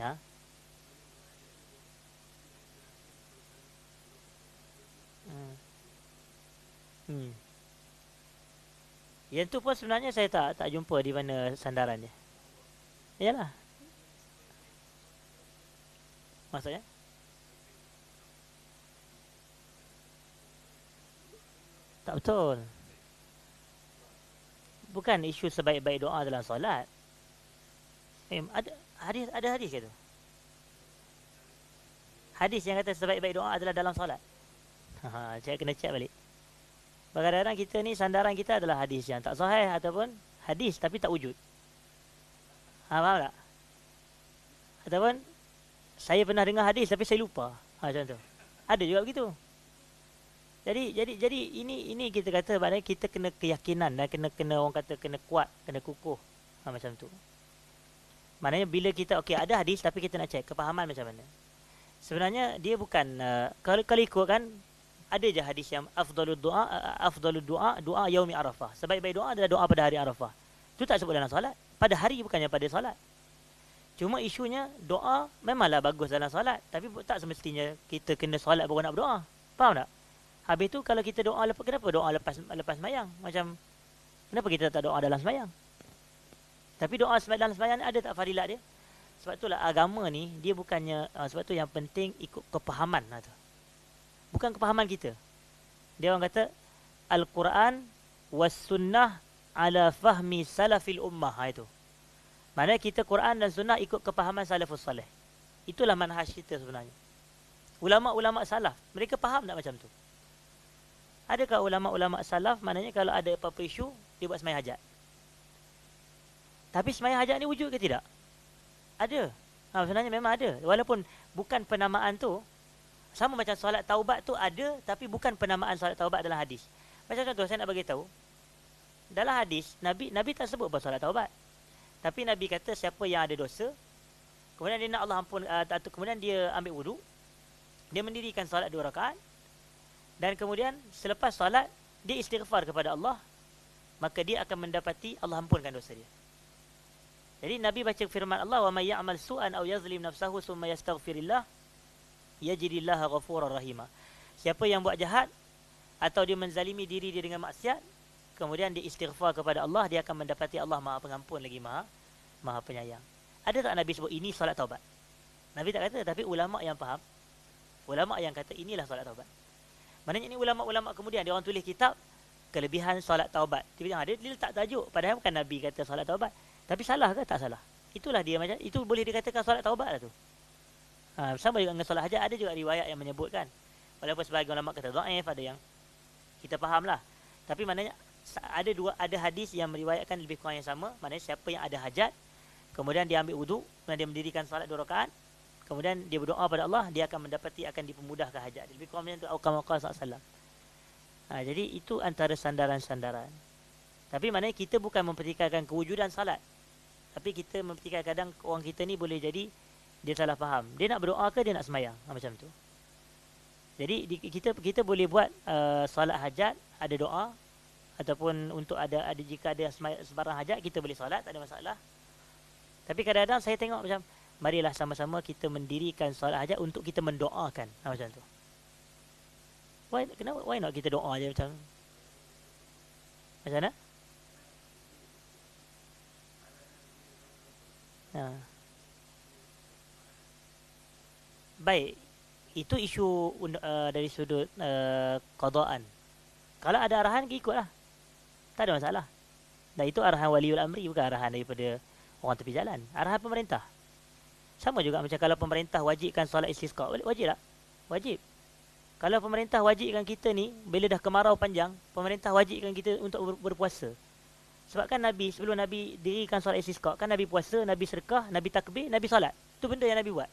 Ha? Yang tu pun sebenarnya saya tak jumpa di mana sandarannya. Iyalah. Maksudnya? Tak betul. Bukan isu sebaik-baik doa dalam solat. Ada hadis ke tu? Hadis yang kata sebaik-baik doa adalah dalam solat. Saya kena check balik. Kadang-kadang kita ni sandaran kita adalah hadis yang tak sahih ataupun hadis tapi tak wujud. Faham tak? Ataupun saya pernah dengar hadis tapi saya lupa. Contoh. Ada juga begitu. Jadi ini kita kata maknanya kita kena keyakinan dan kena orang kata kena kuat, kena kukuh. Macam tu. Maknanya bila kita ada hadis tapi kita nak check kepahaman macam mana. Sebenarnya dia bukan kalau ikut kan ada je hadis yang afdalud doa yaumi Arafah. Sebaik-baik doa adalah doa pada hari Arafah. Itu tak sebut dalam solat. Pada hari bukannya pada solat. Cuma isunya doa memanglah bagus dalam solat, tapi tak semestinya kita kena solat baru nak berdoa. Faham tak? Habis tu kalau kita doa kenapa doa lepas sembahyang? Macam kenapa kita tak doa dalam sembahyang? Tapi doa dalam sembahyang ada tak fadilat dia? Sebab itulah agama ni dia bukannya sebab tu yang penting ikut kepahaman tu. Bukan kepahaman kita. Dia orang kata Al-Quran was sunnah ala fahmi salafil ummah. Itu. Maknanya kita Quran dan sunnah ikut kepahaman salafus salih. Itulah manhaj kita sebenarnya. Ulama-ulama salaf, mereka faham tak macam tu? Adakah ulama-ulama salaf maknanya kalau ada apa-apa isu dia buat sembahyang hajat? Tapi sembahyang hajat ni wujud ke tidak? Ada. Sebenarnya memang ada. Walaupun bukan penamaan tu sama macam solat taubat tu ada, tapi bukan penamaan solat taubat dalam hadis. Macam contoh saya nak bagi tahu. Dalam hadis Nabi tak sebut pasal solat taubat. Tapi Nabi kata siapa yang ada dosa, kemudian dia nak Allah ampun atau kemudian dia ambil wudu, dia mendirikan solat 2 rakaat dan kemudian selepas solat dia istighfar kepada Allah, maka dia akan mendapati Allah ampunkan dosa dia. Jadi Nabi baca firman Allah, wa may ya'mal su'an aw yazlim nafsahu summa yastaghfirillah yajidillaha ghafurar rahima. Siapa yang buat jahat atau dia menzalimi diri dia dengan maksiat, kemudian dia istighfar kepada Allah, dia akan mendapati Allah Maha Pengampun lagi Maha Penyayang. Ada tak Nabi sebut ini solat taubat? Nabi tak kata, tapi ulama yang faham, ulama yang kata inilah solat taubat. Maknanya ini ulama-ulama kemudian dia orang tulis kitab kelebihan solat taubat. Tiba-tiba dia letak tajuk, padahal bukan Nabi kata solat taubat. Tapi salah ke tak salah? Itulah dia macam itu boleh dikatakan solat taubat lah tu. Sama juga dengan solat hajat, ada juga riwayat yang menyebutkan. Walaupun sebagian ulama kata dhaif, ada yang kita fahamlah. Tapi maknanya ada hadis yang meriwayatkan lebih kurang yang sama. Maknanya siapa yang ada hajat, kemudian dia ambil wudu, kemudian dia mendirikan solat 2 rakaat, kemudian dia berdoa pada Allah, dia akan mendapati akan dipermudahkan hajat. Lebih kurang macam tu Al-Qamaqah SAW. Jadi itu antara sandaran-sandaran. Tapi maknanya kita bukan mempertikaikan kewujudan salat, tapi kita mempertikaikan kadang orang kita ni boleh jadi Dia salah faham. Dia nak berdoa ke dia nak semayang? Macam tu. Jadi kita boleh buat solat hajat, ada doa, ataupun untuk ada jika ada sebarang hajat kita boleh solat, tak ada masalah. Tapi kadang-kadang saya tengok macam, marilah sama-sama kita mendirikan solat hajat untuk kita mendoakan. Macam tu. Why not kita doa je macam mana? Ha. Baik. Itu isu dari sudut qadaan. Kalau ada arahan, ikutlah. Tak ada masalah. Dan itu arahan waliul amri, bukan arahan daripada orang tepi jalan. Arahan pemerintah. Sama juga macam kalau pemerintah wajibkan solat istisqa. Wajib tak? Wajib. Kalau pemerintah wajibkan kita ni, bila dah kemarau panjang, pemerintah wajibkan kita untuk berpuasa. Sebab kan Nabi, sebelum Nabi dirikan solat istisqa, kan Nabi puasa, Nabi sedekah, Nabi takbir, Nabi solat. Itu benda yang Nabi buat.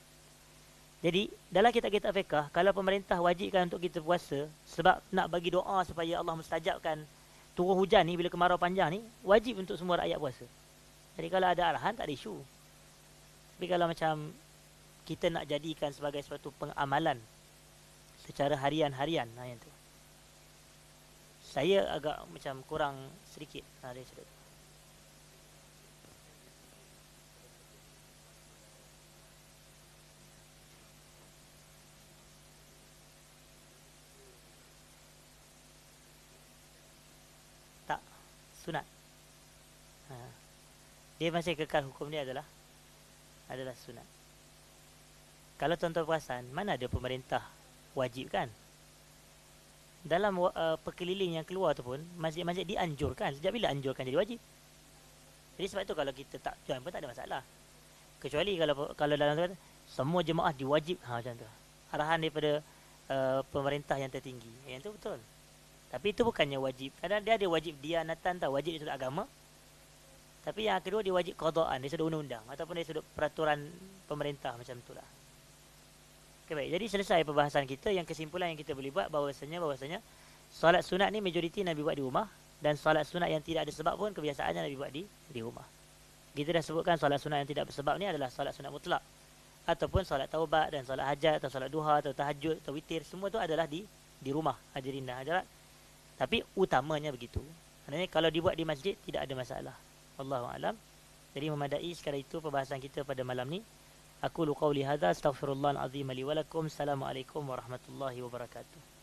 Jadi, dalam kitab-kitab fiqh, kalau pemerintah wajibkan untuk kita puasa, sebab nak bagi doa supaya Allah mustajabkan turun hujan ni bila kemarau panjang ni, wajib untuk semua rakyat puasa. Jadi kalau ada arahan, tak ada isu. Tapi kalau macam kita nak jadikan sebagai suatu pengamalan secara harian-harian, yang tu. Saya agak macam kurang sedikit dari sudut. Tak, sunat. Dia masih kekal hukum dia adalah sunat. Kalau tuan-tuan perasan, mana ada pemerintah wajib kan? Dalam perkeliling yang keluar tu pun, masjid-masjid dianjurkan. Sejak bila anjurkan jadi wajib? Jadi sebab tu kalau kita tak join pun tak ada masalah. Kecuali kalau dalam tu semua jemaah diwajib, macam tu. Arahan daripada pemerintah yang tertinggi. Yang tu betul. Tapi itu bukannya wajib. Kadang dia ada wajib dianatan tau, wajib dari sudut agama. Tapi yang kedua dia wajib qadaan, dari sudut undang-undang ataupun dari sudut peraturan pemerintah, macam tu lah. Okay, baik. Jadi selesai perbahasan kita. Yang kesimpulan yang kita boleh buat bahawasanya solat sunat ni majoriti Nabi buat di rumah, dan solat sunat yang tidak ada sebab pun kebiasaannya Nabi buat di rumah. Kita dah sebutkan solat sunat yang tidak bersebab ni adalah solat sunat mutlak, ataupun solat taubat dan solat hajat atau solat duha atau tahajud atau witir, semua tu adalah di rumah, hadirin dan hadirat. Tapi utamanya begitu. Maknanya kalau dibuat di masjid tidak ada masalah. Wallahu a'lam. Jadi memadai sekadar itu perbahasan kita pada malam ni. Aku qauli hadza, astaghfirullahal azim li wa lakum. Assalamualaikum warahmatullahi wabarakatuh.